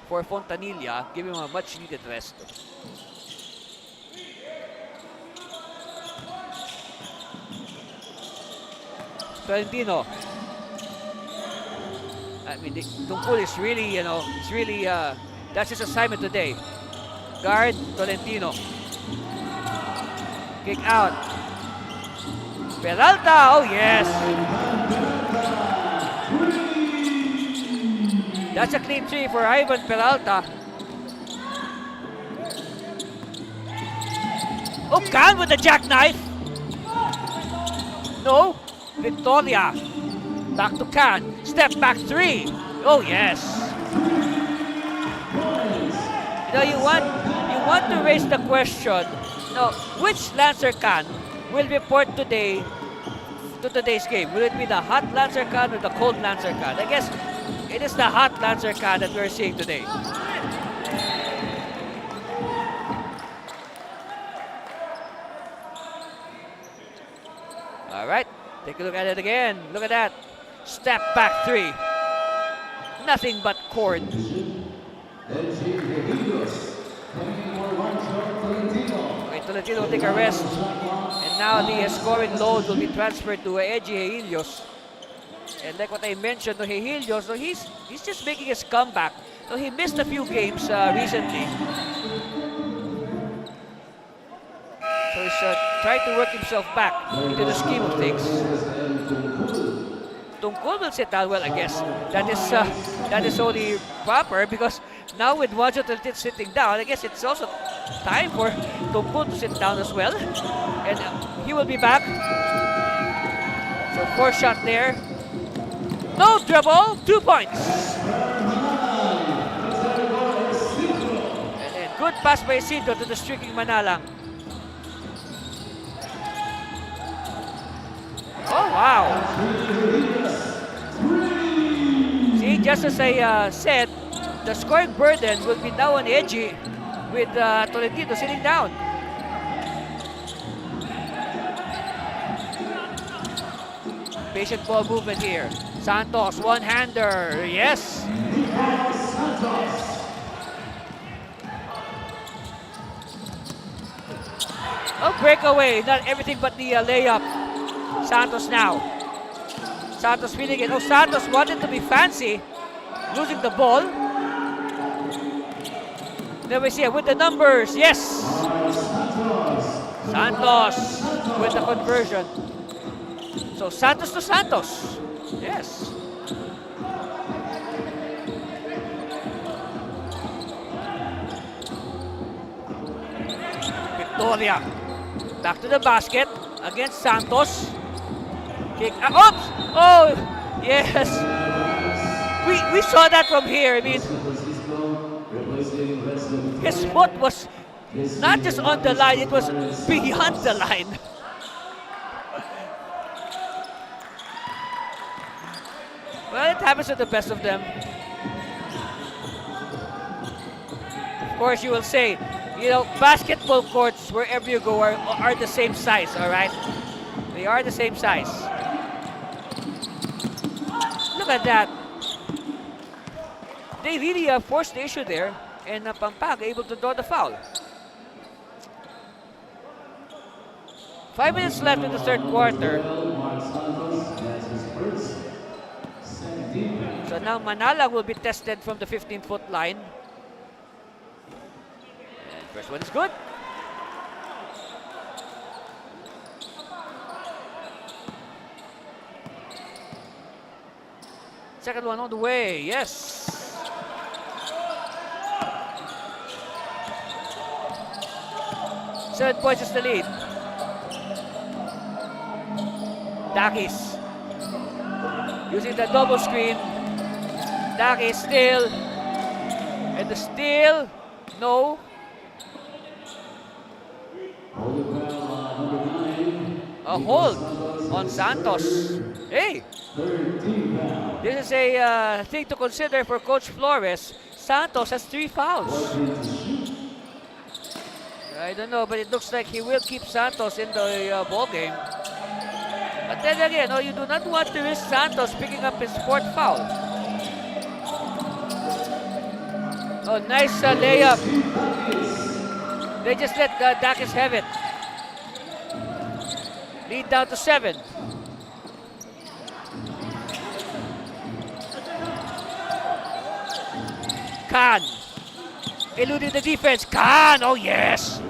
for Fontanilla, give him a much needed rest. Tolentino. I mean, Tungkol is really, that's his assignment today. Guard, Tolentino. Kick out. Peralta, oh yes. That's a clean three for Ivan Peralta. Oh, Khan with the jackknife. No, Victoria. Back to Khan. Step back three. Oh yes. You want to raise the question. Which Lancer Khan will report today to today's game? Will it be the hot Lancer Khan or the cold Lancer Khan? I guess it is the hot Lancer Khan that we're seeing today. All right, take a look at it again. Look at that. Step back three. Nothing but cord. Okay, Tolentino will take a rest. And now the scoring load will be transferred to Ecija Helios. And like what I mentioned, Helios, he's just making his comeback. So he missed a few games recently. So he's trying to work himself back into the scheme of things. Tungkol will sit down. Well, I guess that is only proper because now with Wajo Talitit sitting down, I guess it's also time for Tungkol to sit down as well. And he will be back. So 4 shot there. No dribble, 2 points. And then good pass by Isidro to the streaking Manalang. Oh, wow. See, just as I said, the scoring burden will be now on Eji with Tolentino sitting down. Patient ball movement here. Santos, one-hander, yes. Oh, breakaway, not everything but the layup. Santos now. Santos feeling it. Oh, Santos wanted to be fancy, losing the ball. Then we see it with the numbers, yes. Santos with the conversion. So Santos to Santos, yes. Victoria, back to the basket against Santos. Kick, oops! Oh, yes. We saw that from here. I mean, his foot was not just on the line, it was beyond the line. Well, it happens to the best of them. Of course, you will say, you know, basketball courts wherever you go are the same size, all right? They are the same size. Look at that. They really forced the issue there, and Pampanga able to draw the foul. 5 minutes left in the third quarter. So now Manalang will be tested from the 15-foot line. And first one is good. Second one on the way, yes. Seven points is the lead. Takis using the double screen. Takis still. And the steal. No. A hold on Santos. Hey. This is a thing to consider for Coach Flores. Santos has 3 fouls. I don't know, but it looks like he will keep Santos in the ball game. But then again, you do not want to risk Santos picking up his 4th foul. Oh, nice layup. They just let Dakis have it. Lead down to 7. Khan eluding the defense. Khan, oh yes.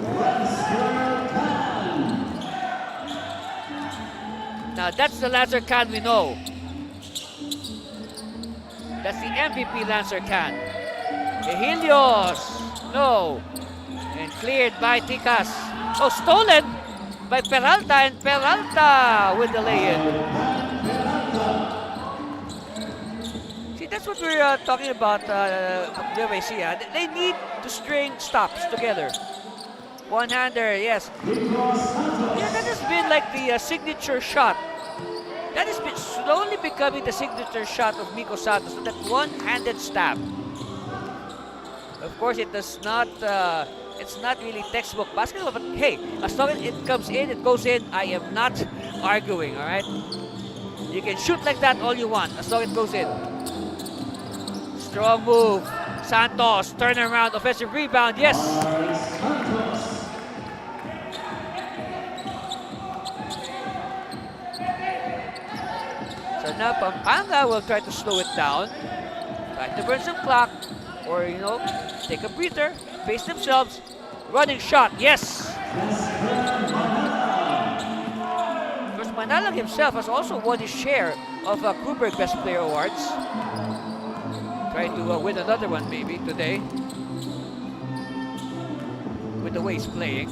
Now that's the Lancer Khan we know. That's the MVP Lancer Khan. Helios, no. And cleared by Tikas. Oh, stolen by Peralta, and Peralta with the lay-in. See, that's what we're talking about, Nueva Ecija. They need to string stops together. One-hander, yes. Yeah, that has been like the signature shot. That has been slowly becoming the signature shot of Miko Santos, that one-handed stab. Of course, it does not, it's not really textbook basketball, but hey, as long as it comes in, it goes in, I am not arguing, all right? You can shoot like that all you want, as long as it goes in. Strong move. Santos, turnaround, offensive rebound, yes. So now Pampanga will try to slow it down, try to burn some clock, or take a breather, pace themselves. Running shot, yes. First Manalang himself has also won his share of Kuberg Best Player Awards. Trying to win another one maybe today. With the way he's playing.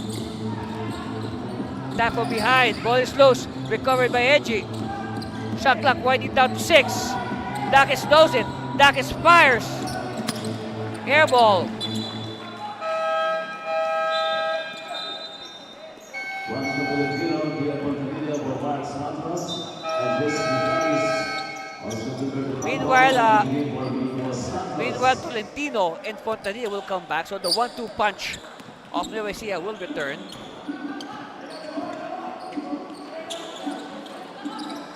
Tap from behind. Ball is loose. Recovered by Ecija. Shot clock winding down to 6. Tikas knows it. Tikas fires. Air ball. Meanwhile, Tolentino and Fontanilla will come back. So the 1-2 punch of Nueva Ecija will return.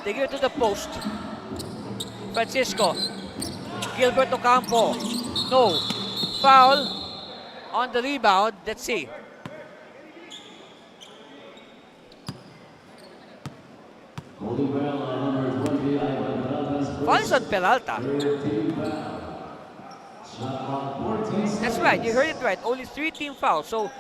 They give it to the post. Francisco. Gilbert Ocampo. No. Foul on the rebound. Let's see. Foul is on Peralta. That's right, you heard it right. Only 3 team fouls. So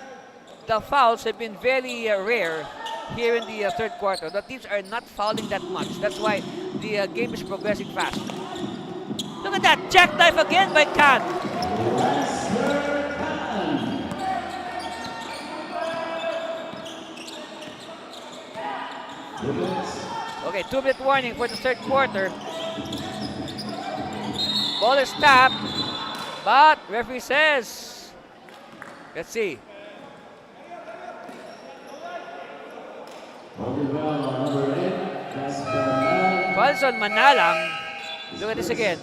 the fouls have been very rare here in the third quarter. The teams are not fouling that much. That's why the game is progressing fast. Look at that, jackknife again by Khan. Okay, 2-minute warning for the third quarter. Ball is tapped, but referee says, let's see. Fouls on Manalang. Look at this again.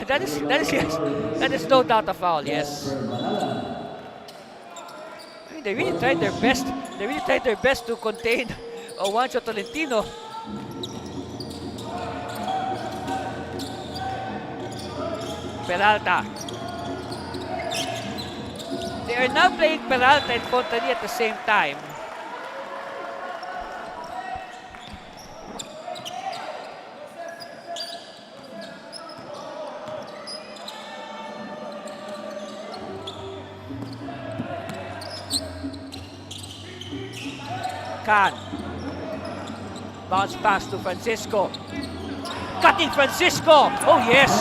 That is no doubt a foul, yes. I mean, they really tried their best. They really tried their best to contain Juancho Tolentino. Peralta. They are now playing Peralta and Fontanilla at the same time. Khan. Bounce pass to Francisco. Cutting Francisco. Oh, yes.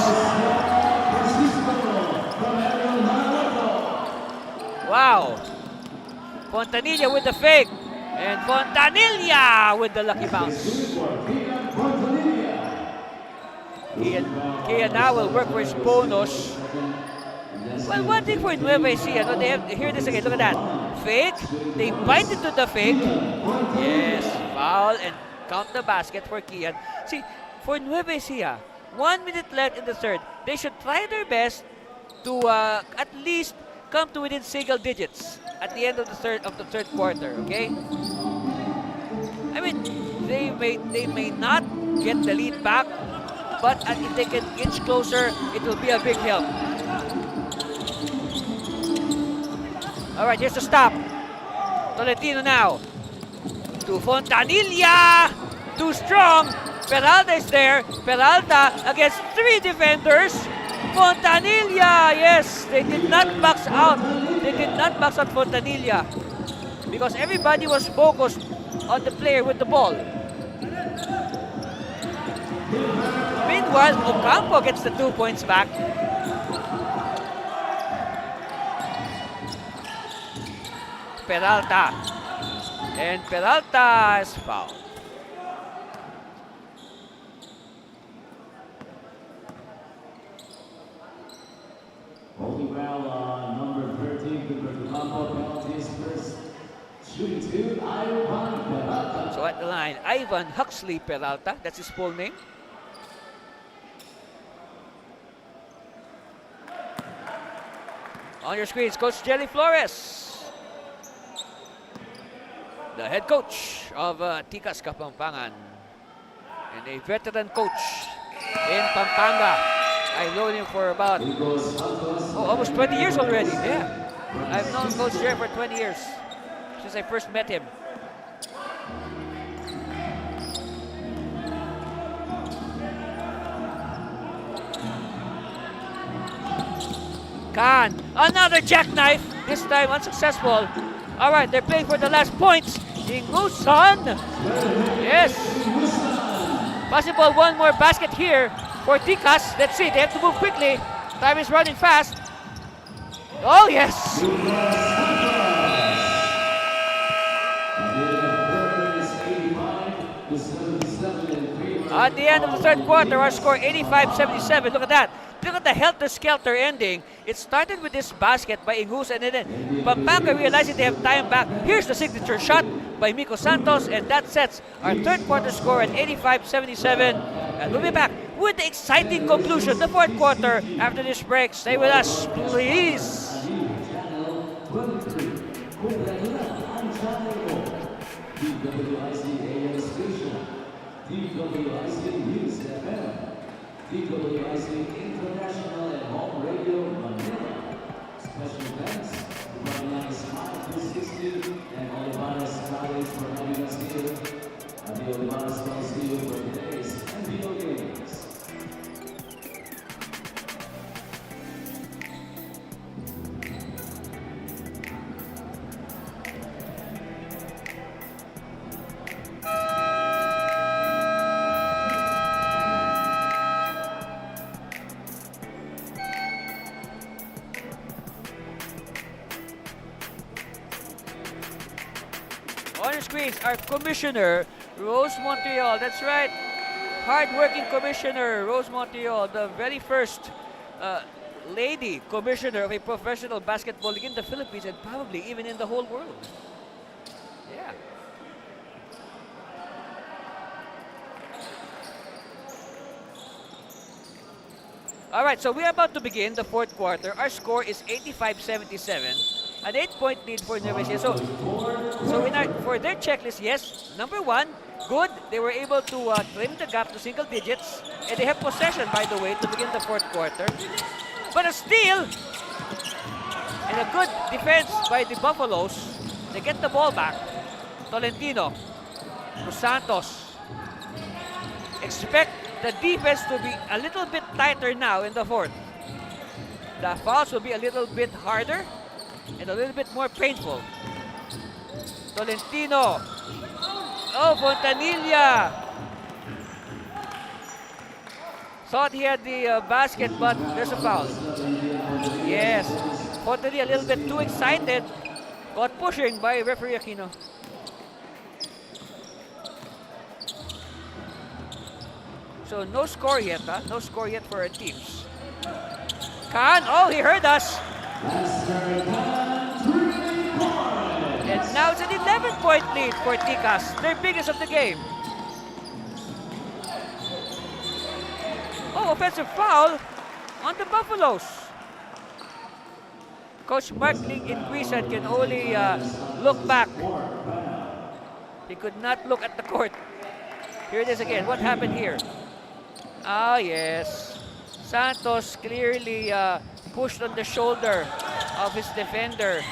Wow. Fontanilla with the fake. And Fontanilla with the lucky bounce. Kian now will work for his bonus. Well, one thing for Nueva Ecija, no, they have, hear this again, look at that. Fake, they bite into the fake. Yes, foul and count the basket for Kian. See, for Nueva Ecija, 1 minute left in the third. They should try their best to at least come to within single digits at the end of the third quarter, okay? I mean, they may not get the lead back, but if they can inch closer, it will be a big help. All right, here's the stop. Tolentino now to Fontanilla. Too strong. Peralta is there. Peralta against 3 defenders. Fontanilla, yes, they did not box out. They did not box out Fontanilla because everybody was focused on the player with the ball. Meanwhile, Ocampo gets the 2 points back. Peralta. And Peralta is fouled. Holding foul on number 13, Gilbert Ocampo, penalties first. Shooting 2, Ivan Peralta. So at the line, Ivan Huxley Peralta, that's his full name. On your screens, Coach Jelly Flores, the head coach of Tikas Kapampangan, and a veteran coach in Pampanga. I've known him for about almost 20 years already. Yeah, I've known Coach Jerry for 20 years since I first met him. Khan, another jackknife, this time unsuccessful. All right, they're playing for the last points Ingusan! Yes! Possible one more basket here for Tikas. Let's see, they have to move quickly. Time is running fast. Oh, yes! At the end of the third quarter, our score 85-77. Look at that. Look at the helter-skelter ending. It started with this basket by Ingus, and then Pampanga realizing they have time back. Here's the signature shot by Miko Santos, and that sets our third quarter score at 85-77. And we'll be back with the exciting conclusion, the fourth quarter, after this break. Stay with us, please. DWIC International and Home Radio Manila. Special thanks to Paranaque Smile 360 and Olivares College for having us here at the Olivares Coliseum for today's NBL games. On the screens, our commissioner, Rose Montreal. That's right, hard-working commissioner, Rose Montreal, the very first lady commissioner of a professional basketball league in the Philippines and probably even in the whole world. Yeah. All right, so we're about to begin the fourth quarter. Our score is 85-77. An 8-point lead for Nueva Ecija. For their checklist, yes, number one, good. They were able to trim the gap to single digits. And they have possession, by the way, to begin the fourth quarter. But a steal and a good defense by the Buffaloes. They get the ball back. Tolentino to Santos. Expect the defense to be a little bit tighter now in the fourth. The fouls will be a little bit harder and a little bit more painful. Tolentino. Oh, Fontanilla. Thought he had the basket, but there's a foul. Yes. Fontanilla a little bit too excited. Got pushing by referee Aquino. So no score yet, huh? No score yet for our teams. Khan, oh, he heard us. And now it's an 11-point lead for Tikas, their biggest of the game. Oh, offensive foul on the Buffaloes. Coach Mark Ling in Guisan can only look back. He could not look at the court. Here it is again. What happened here? Ah, yes. Santos clearly pushed on the shoulder of his defender.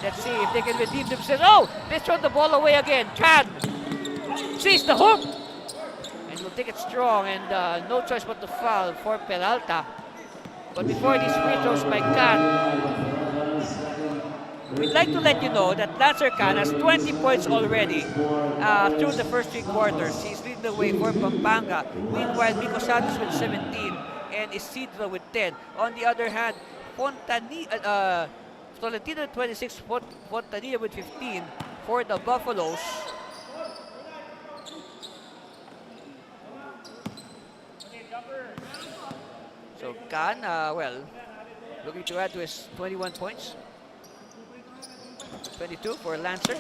Let's see if they can redeem themselves. Oh, they throw the ball away again. Khan sees the hook and will take it strong, and no choice but to foul for Peralta. But before these free throws by Khan, we'd like to let you know that Lancer Khan has 20 points already through the first three quarters. He's leading the way for Pampanga. Meanwhile, Miko Santos with 17 and Isidro with 10. On the other hand, Tolentino 26, Fontanilla with 15 for the Buffaloes. So Khan, looking to add to his 21 points. 22 for Lancer.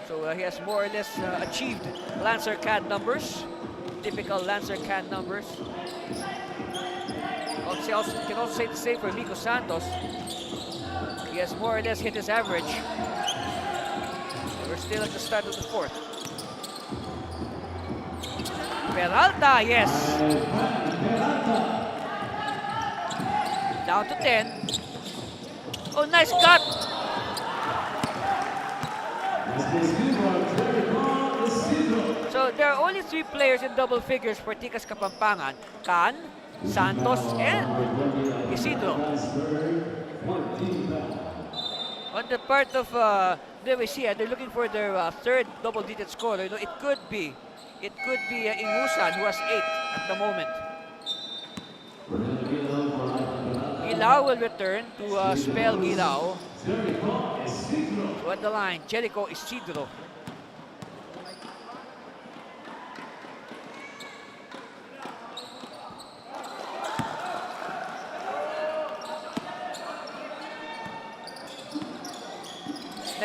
So he has more or less achieved Lancer Khan numbers. Typical Lancer Khan numbers. Can also say the same for Miko Santos. He has more or less hit his average. We're still at the start of the fourth. Peralta, yes. Down to 10. Oh, nice cut. So there are only 3 players in double figures for Tikas Kapampangan. Khan, Santos, and Isidro. On the part of Ecija, they're looking for their third double-digit scorer. You know, it could be Ingusan, who has 8 at the moment. Gilao will return to spell Gilao. So at the line, Jericho Isidro.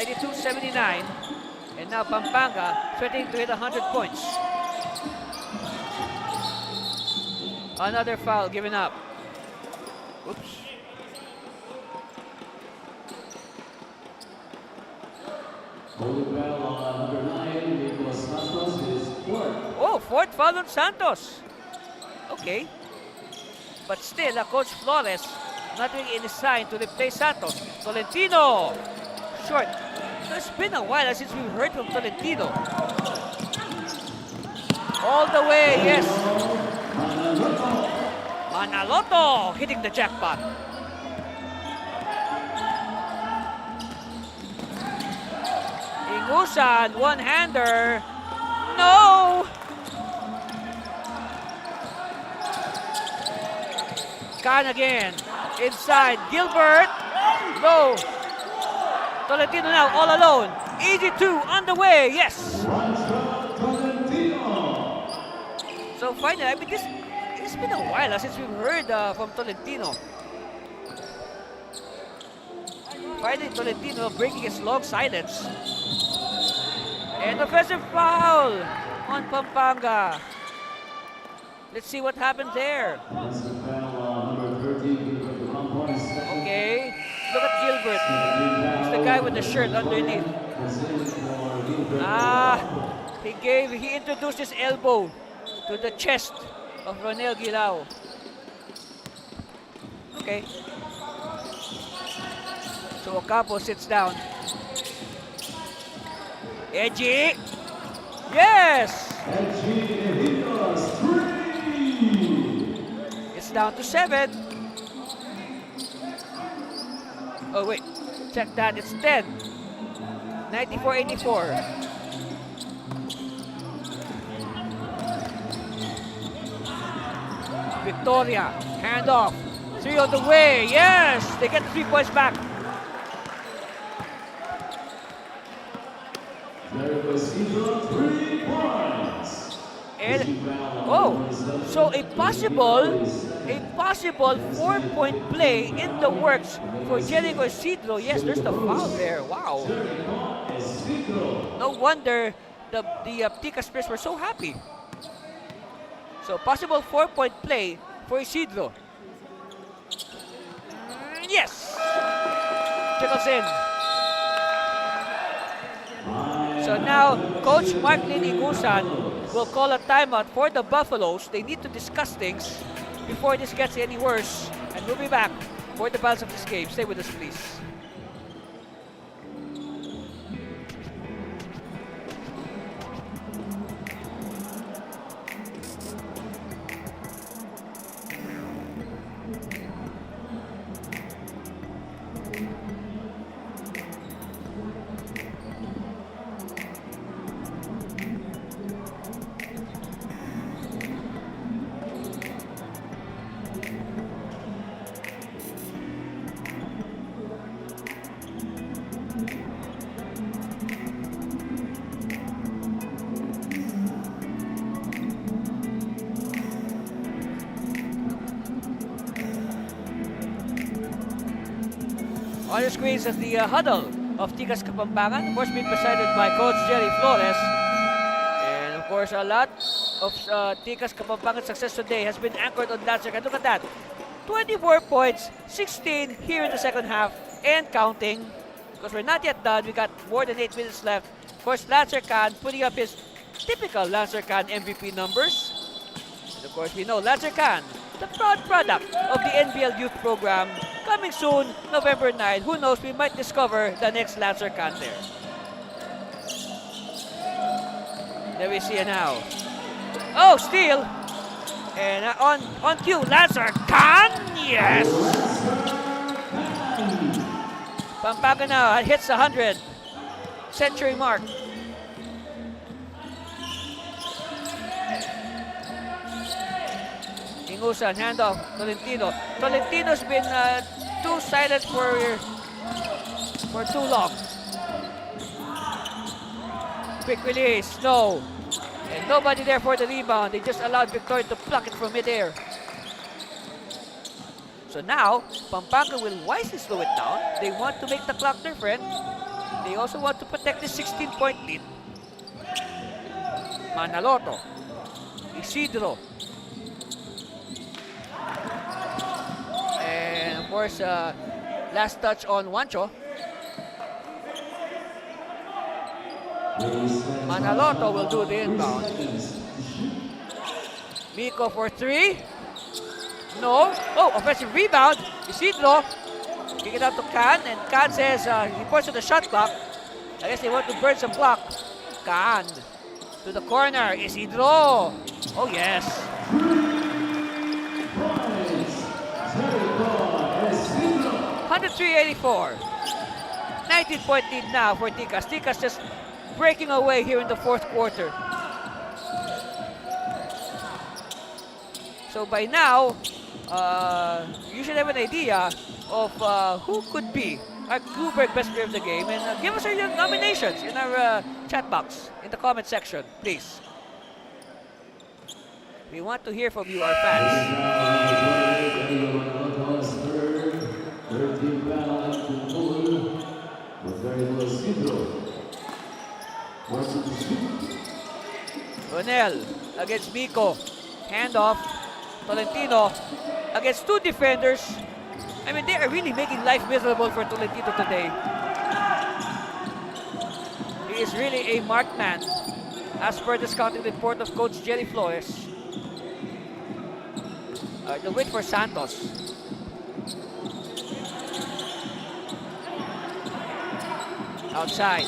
.79, and now Pampanga threatening to hit 100 points. Another foul given up. Oops. Oh, fourth foul on Santos. Okay. But still, Coach Flores not doing any sign to replace Santos. Tolentino. Short. It's been a while since we've heard from Tolentino. All the way, yes. Manaloto hitting the jackpot. Ingusan, one-hander. No! Khan again. Inside, Gilbert. No. Tolentino now all alone. Easy 2 on the way, yes. So finally, I mean, it's been a while since we've heard from Tolentino. Finally, Tolentino breaking his long silence. And offensive foul on Pampanga. Let's see what happened there. Okay, look at Gilbert. He's the guy with the shirt underneath. He introduced his elbow to the chest of Ronel Gilao. Okay. So Ocampo sits down. Eji! Yes! It's down to 7. Oh wait, check that, it's 10. 94-84. Victoria, handoff. 3 on the way, yes! They get the 3 points back. And, so a possible 4-point play in the works for Jericho Isidro. Yes, there's the foul there. Wow. No wonder the Tikas players were so happy. So possible 4-point play for Isidro. Yes. Trickles in. So now, Coach Marklin Igusan will call a timeout for the Buffaloes. They need to discuss things before this gets any worse. And we'll be back for the balance of this game. Stay with us, please. On your screens is the huddle of Tikas Kapampangan, of course being presided by Coach Jerry Flores. And of course a lot of Tikas Kapampangan's success today has been anchored on Lancer Khan. Look at that, 24 points, 16 here in the second half and counting. Because we're not yet done, we got more than 8 minutes left. Of course, Lancer Khan putting up his typical Lancer Khan MVP numbers. And of course, we know Lancer Khan, the proud product of the NBL youth program. Coming soon, November 9. Who knows, we might discover the next Lancer Khan there. There we see it now. Oh, steal! And on cue, Lancer Khan, yes! Kapampangan now hits 100. Century mark. Ingusan, handoff, Tolentino. Tolentino's been too silent for too long. Quick release, no. And nobody there for the rebound. They just allowed Victoria to pluck it from midair. So now, Pampanga will wisely slow it down. They want to make the clock their friend. They also want to protect the 16-point lead. Manaloto. Isidro. And of course, last touch on Juancho. Manaloto will do the inbound. Miko for 3. No. Oh, offensive rebound. Isidro. Kick it out to Can. And Can says he points to the shot clock. I guess they want to burn some clock. Can. To the corner. Isidro. Oh, yes. 103-84. 19-point lead now for Tikas. Tikas just breaking away here in the fourth quarter. So by now, you should have an idea of who could be our Kluberg best player of the game, and give us your nominations in our chat box in the comment section, please. We want to hear from you, our fans. Ronel against Miko. Handoff. Tolentino against two defenders. I mean, they are really making life miserable for Tolentino today. He is really a marked man, as per the scouting report of Coach Jerry Flores. They'll wait for Santos. Outside.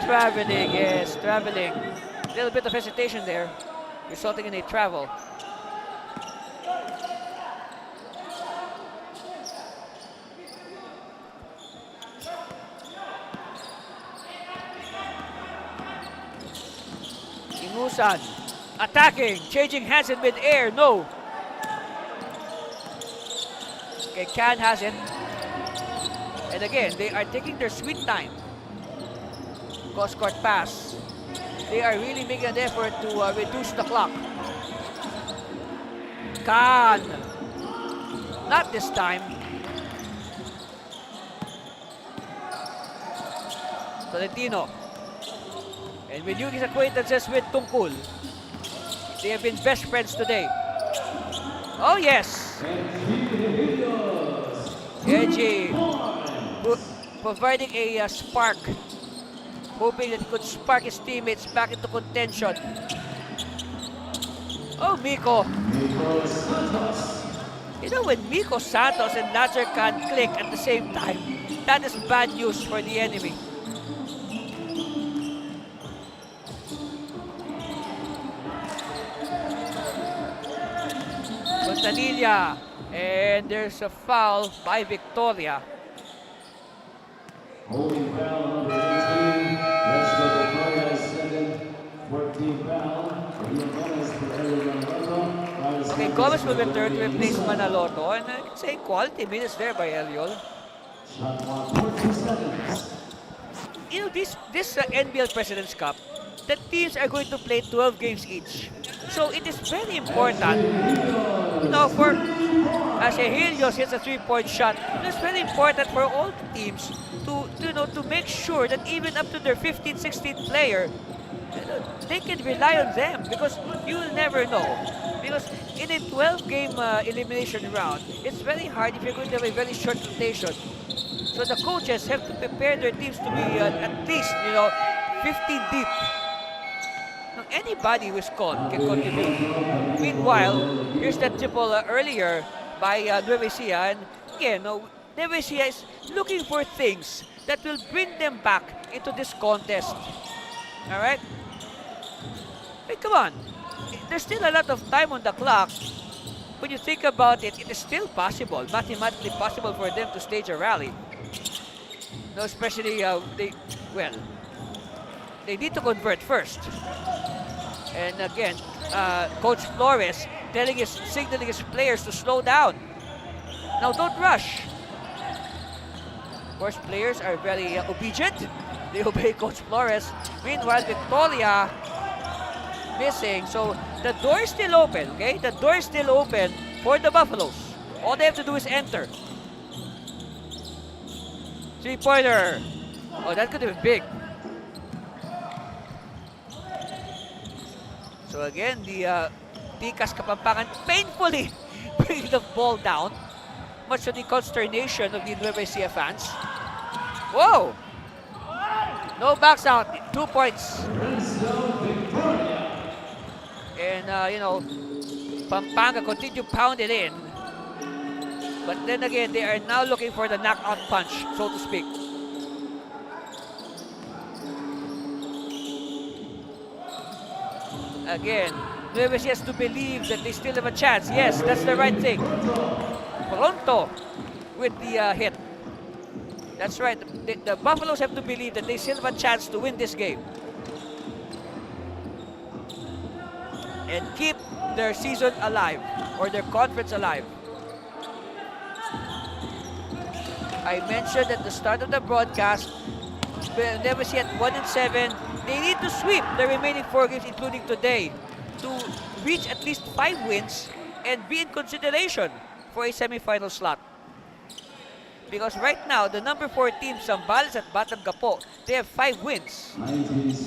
Traveling, yes, traveling. A little bit of hesitation there, resulting in a travel. Ingusan attacking, changing hands in mid-air, no. Okay, Can has it. And again, they are taking their sweet time. Cross-court pass. They are really making an effort to reduce the clock. Can. Not this time. Tolentino. And with his acquaintances with Tungkol, they have been best friends today. Oh yes! Ecija providing a spark, hoping that he could spark his teammates back into contention. Oh, Miko. You know, when Miko Santos and Nazar can click at the same time, that is bad news for the enemy. Fontanilla, and there's a foul by Victoria. Holding foul number 18. That's the Victoria's second 14th foul. Okay, Gomez will return to replace Manaloto, and I can say quality minutes there by Eliol. Shot clock 14 seconds. You know, this NBL President's Cup, the teams are going to play 12 games each. So it is very important, you know, for as Helios hits a three-point shot, it's very important for all the teams to make sure that even up to their 15th, 16th player, they can rely on them, because you will never know. Because in a 12-game elimination round, it's very hard if you're going to have a very short rotation. So the coaches have to prepare their teams to be at least, 15 deep. Now, anybody who is called can contribute. Meanwhile, here's that triple earlier by Nueva Ecija, and again, Nueva Ecija is looking for things that will bring them back into this contest. All right? Hey, come on. There's still a lot of time on the clock. When you think about it, it is still possible, mathematically possible for them to stage a rally. No, especially they need to convert first. And again, Coach Flores signaling his players to slow down. Now don't rush. Of course, players are very obedient. They obey Coach Flores. Meanwhile, Victoria missing. So the door is still open, okay? The door is still open for the Buffaloes. All they have to do is enter. Three-pointer. Oh, that could have been big. So again, the Tikas Kapampangan painfully bringing the ball down, much to the consternation of the Nueva Ecija fans. Whoa! No backs out, 2 points. And, Pampanga continue to pound it in. But then again, they are now looking for the knockout punch, so to speak. Again, Nueva Ecija has to believe that they still have a chance. Yes, that's the right thing. Pronto with the hit. That's right. The Buffaloes have to believe that they still have a chance to win this game. And keep their season alive, or their conference alive. I mentioned at the start of the broadcast, Nueva Ecija at 1-7. They need to sweep the remaining 4 games, including today, to reach at least 5 wins and be in consideration for a semi-final slot. Because right now, the number 4 team, Zambales at Batang Gapo, they have 5 wins.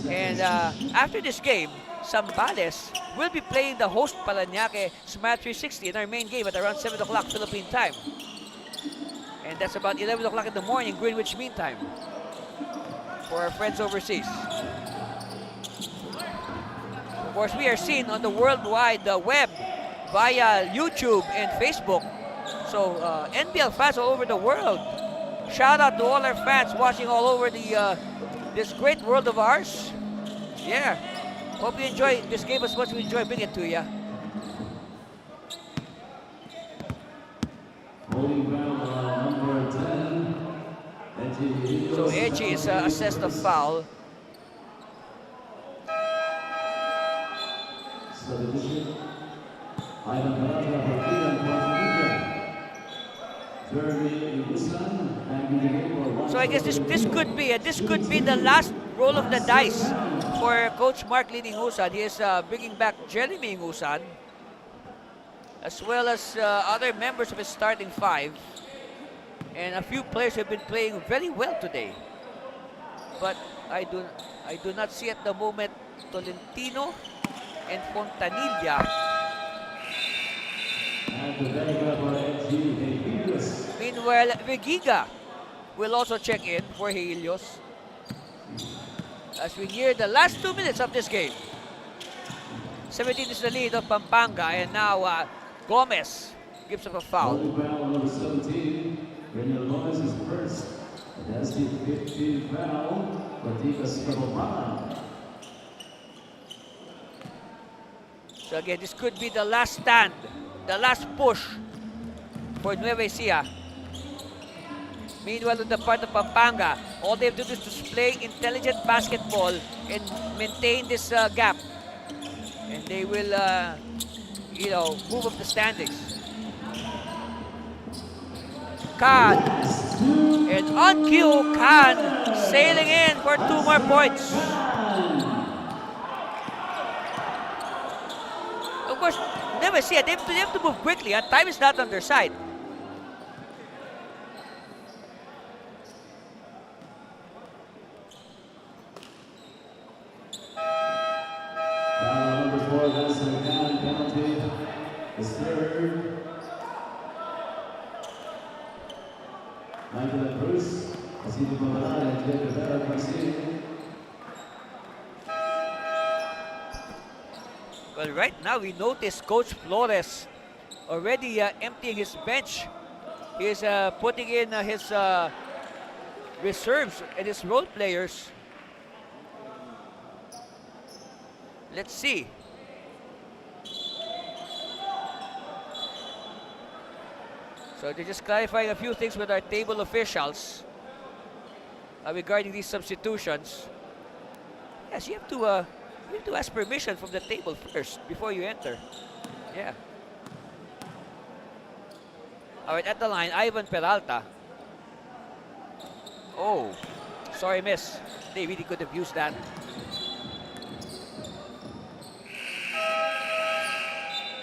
And after this game, Zambales will be playing the host Paranaque Smart 360 in our main game at around 7 o'clock Philippine time. And that's about 11 o'clock in the morning, Greenwich Mean Time, for our friends overseas. Of course, we are seen on the worldwide web via YouTube and Facebook. So NBL fans all over the world. Shout out to all our fans watching all over this great world of ours. Yeah. Hope you enjoy this game as much as we enjoy bringing it to you. Number 10. So Ecija is assessed a foul. So I guess this could be the last roll of the dice for Coach Mark leading Husan. He is bringing back Jeremy Husan, as well as other members of his starting 5. And a few players have been playing very well today. But I do not see at the moment Tolentino and Fontanilla. Meanwhile, Vegiga will also check in for Helios as we near the last 2 minutes of this game. 17 is the lead of Pampanga, and now Gomez gives up a foul. Number 17, Gomez is first. That's the 15th foul for Tikas Kapampangan. So again, this could be the last stand, the last push for Nueva Ecija. Meanwhile, on the part of Pampanga, all they have to do is to play intelligent basketball and maintain this gap. And they will, move up the standings. Khan. And on cue, Khan sailing in for 2 more points. Of course, Nueva Ecija, they have to move quickly. Time is not on their side. Number 4, that's the penalty. Is third. Michael Cruz, Casino Pamalada, and Jacob Barra Coliseum. Well, right now we notice Coach Flores already emptying his bench. He is putting in his reserves and his role players. Let's see. So they're just clarifying a few things with our table officials. regarding these substitutions. Yes, you have to ask permission from the table first before you enter. Yeah. All right, at the line, Ivan Peralta. Oh, sorry, miss. They really could have used that.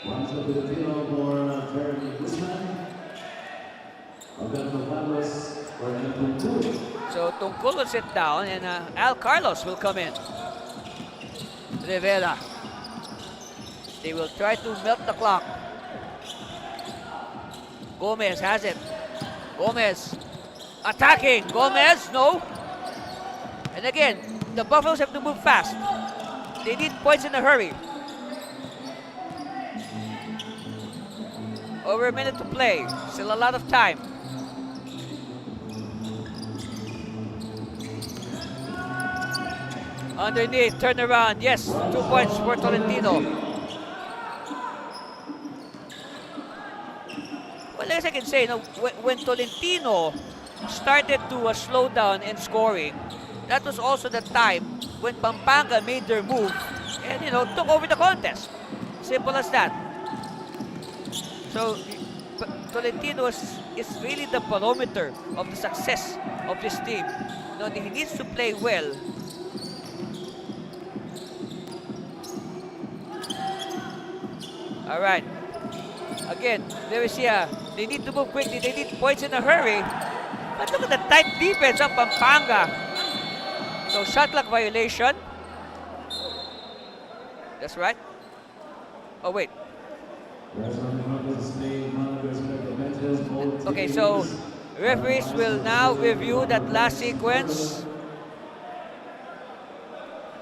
One to Filipino for Jeremy Guzman. Alberto Carlos for Tungkol. So Tungkol will sit down and Al Carlos will come in. Rivera. They will try to melt the clock. Gomez has it. Gomez attacking. Gomez, no. And again, the Buffaloes have to move fast. They need points in a hurry. Over a minute to play. Still a lot of time. Underneath, turn around. Yes, 2 points for Tolentino. Well, as I can say, when Tolentino started to slow down in scoring, that was also the time when Pampanga made their move and, took over the contest. Simple as that. So, Tolentino is really the barometer of the success of this team. He needs to play well. All right. Again, Ecija. They need to move quickly. They need points in a hurry. But look at the tight defense of Pampanga. So, shot clock violation. That's right. Oh, wait. Okay, so referees will now review that last sequence.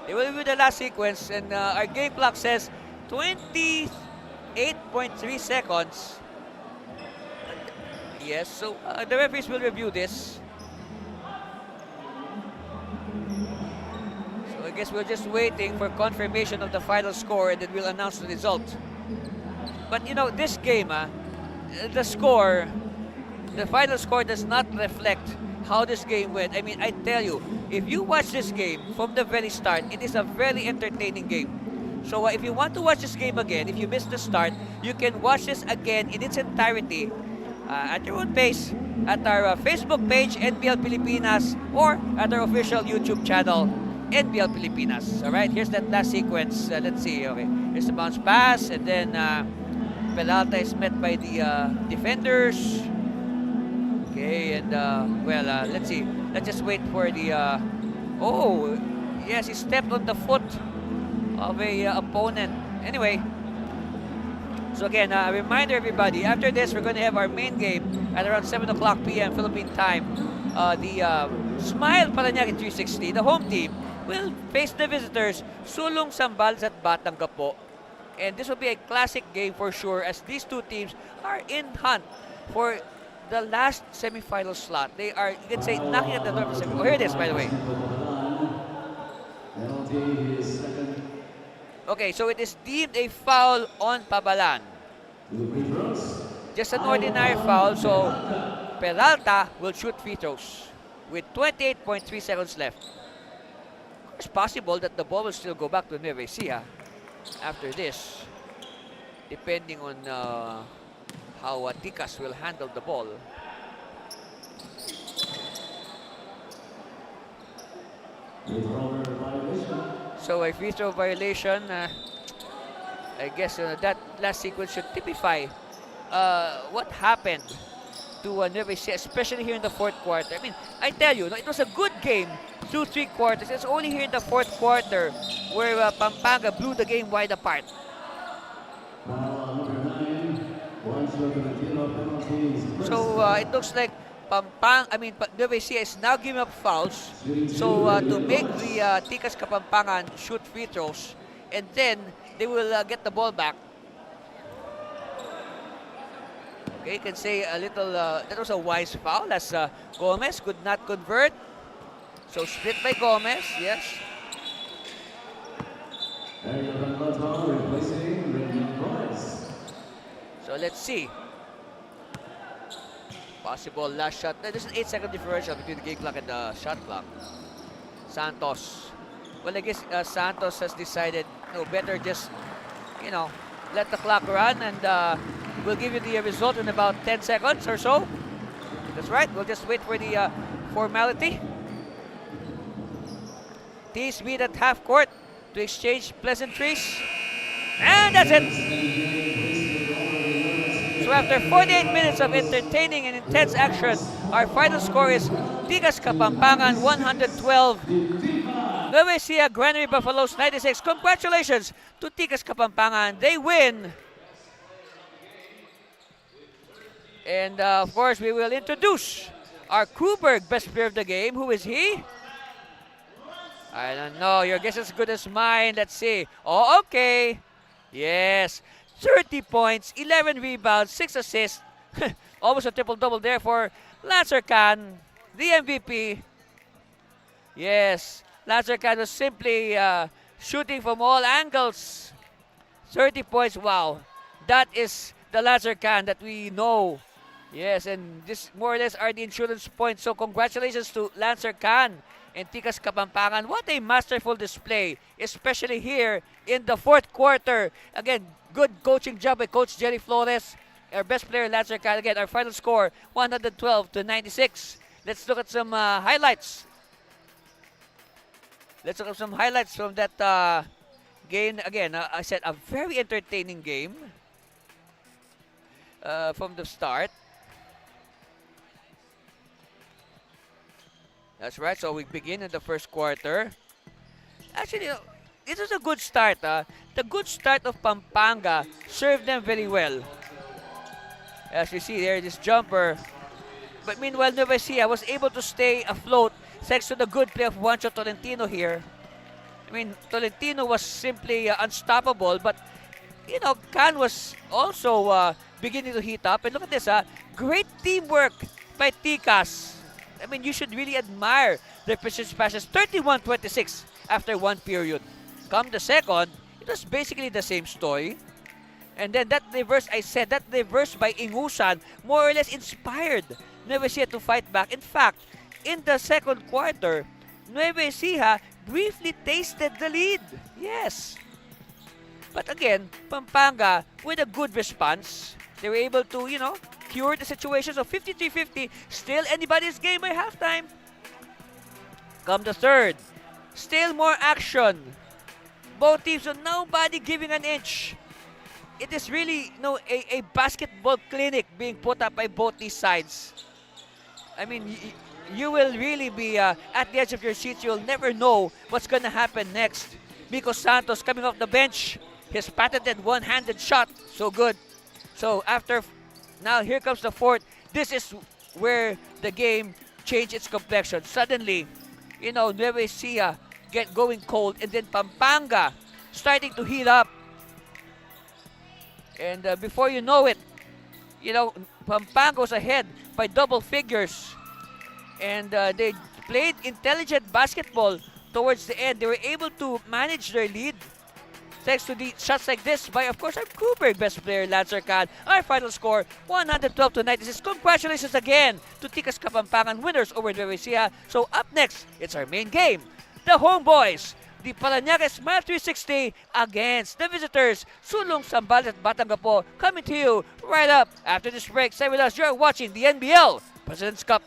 They will review the last sequence, and our game clock says 28.3 seconds. Yes, so the referees will review this. So I guess we're just waiting for confirmation of the final score, and then we'll announce the result. But this game, the final score does not reflect how this game went. I mean, I tell you, if you watch this game from the very start, it is a very entertaining game. So if you want to watch this game again, if you missed the start, you can watch this again in its entirety at your own pace at our Facebook page, NBL Pilipinas, or at our official YouTube channel, NBL Pilipinas. All right, here's that last sequence. Let's see. Okay, here's the bounce pass, and then Peralta is met by the defenders. Okay, and let's see. Let's just wait for the. Oh, yes, he stepped on the foot of a opponent. Anyway, so again, a reminder, everybody. After this, we're going to have our main game at around 7 o'clock p.m. Philippine time. The Smile Paranaque 360, the home team, will face the visitors, Sulong Sambales at Batangas po. And this will be a classic game for sure, as these two teams are in hunt for the last semifinal slot. They are, you can say, knocking at the door of the semifinal. Oh, here it is, by the way. Okay, so it is deemed a foul on Pabalan. Just an ordinary foul, so Peralta will shoot free throws with 28.3 seconds left. It's possible that the ball will still go back to Nueva Ecija after this, depending on how Tikas will handle the ball. So a free throw violation. I guess that last sequence should typify what happened to Nueva Ecija, especially here in the fourth quarter. I mean, I tell you, it was a good game through 3 quarters. It's only here in the fourth quarter where Pampanga blew the game wide apart. So it looks like Nueva Ecija is now giving up fouls. So to make the Tikas Kapampangan shoot free throws, and then they will get the ball back. Okay, you can say a little, that was a wise foul as Gomez could not convert. So split by Gomez, yes. So let's see. Possible last shot. There's an 8-second differential between the game clock and the shot clock. Santos. Well, I guess Santos has decided, no, better just, let the clock run, and we'll give you the result in about 10 seconds or so. That's right. We'll just wait for the formality. Teams meet at half court to exchange pleasantries. And that's it. So after 48 minutes of entertaining and intense action, our final score is Tikas Kapampangan 112, Nueva Ecija Granary Buffaloes 96. Congratulations to Tikas Kapampangan. They win. And of course, we will introduce our Kuberg best player of the game. Who is he? I don't know. Your guess is as good as mine. Let's see. Oh, okay. Yes. 30 points, 11 rebounds, 6 assists. Almost a triple-double there for Lancer Khan, the MVP. Yes. Lancer Khan was simply shooting from all angles. 30 points. Wow. That is the Lancer Khan that we know. Yes, and this more or less are the insurance points. So congratulations to Lancer Khan and Tikas Kapampangan. What a masterful display, especially here in the fourth quarter. Again, good coaching job by Coach Jerry Flores. Our best player, Lancer Khan. Again, our final score, 112-96. Let's look at some highlights. Let's look at some highlights from that game. Again, I said a very entertaining game from the start. That's right. So we begin in the first quarter. Actually, it was a good start. The good start of Pampanga served them very well. As you see there, this jumper. But meanwhile, Nueva Ecija was able to stay afloat thanks to the good play of Juancho Tolentino here. I mean, Tolentino was simply unstoppable, but, Khan was also beginning to heat up. And look at this, great teamwork by Tikas. I mean, you should really admire their precision passes. 31-26 after one period. Come the second, it was basically the same story. And then that reverse, that reverse by Ingusan more or less inspired Nueva Ecija to fight back. In fact, in the second quarter, Nueva Ecija briefly tasted the lead. Yes. But again, Pampanga, with a good response, they were able to, cure the situation. So 53-50, still anybody's game by halftime. Come the third, still more action. Both teams, so nobody giving an inch. It is really a basketball clinic being put up by both these sides. I mean, you will really be at the edge of your seats. You'll never know what's going to happen next. Miko Santos coming off the bench. His patented one-handed shot. So good. So now here comes the fourth. This is where the game changed its complexion. Suddenly, Nueva Ecija get going cold, and then Pampanga starting to heat up. And before you know it, Pampanga was ahead by double figures. And they played intelligent basketball towards the end. They were able to manage their lead thanks to the shots like this by, of course, our Kuberg best player, Lancer Khan. Our final score, 112-96. Congratulations again to Tikas Kapampangan, winners over Nueva Ecija. So up next, it's our main game. The homeboys, the Paranaque Smile 360 against the visitors, Sulong Sambal at Batangapo, coming to you right up after this break. Stay with us. You're watching the NBL President's Cup.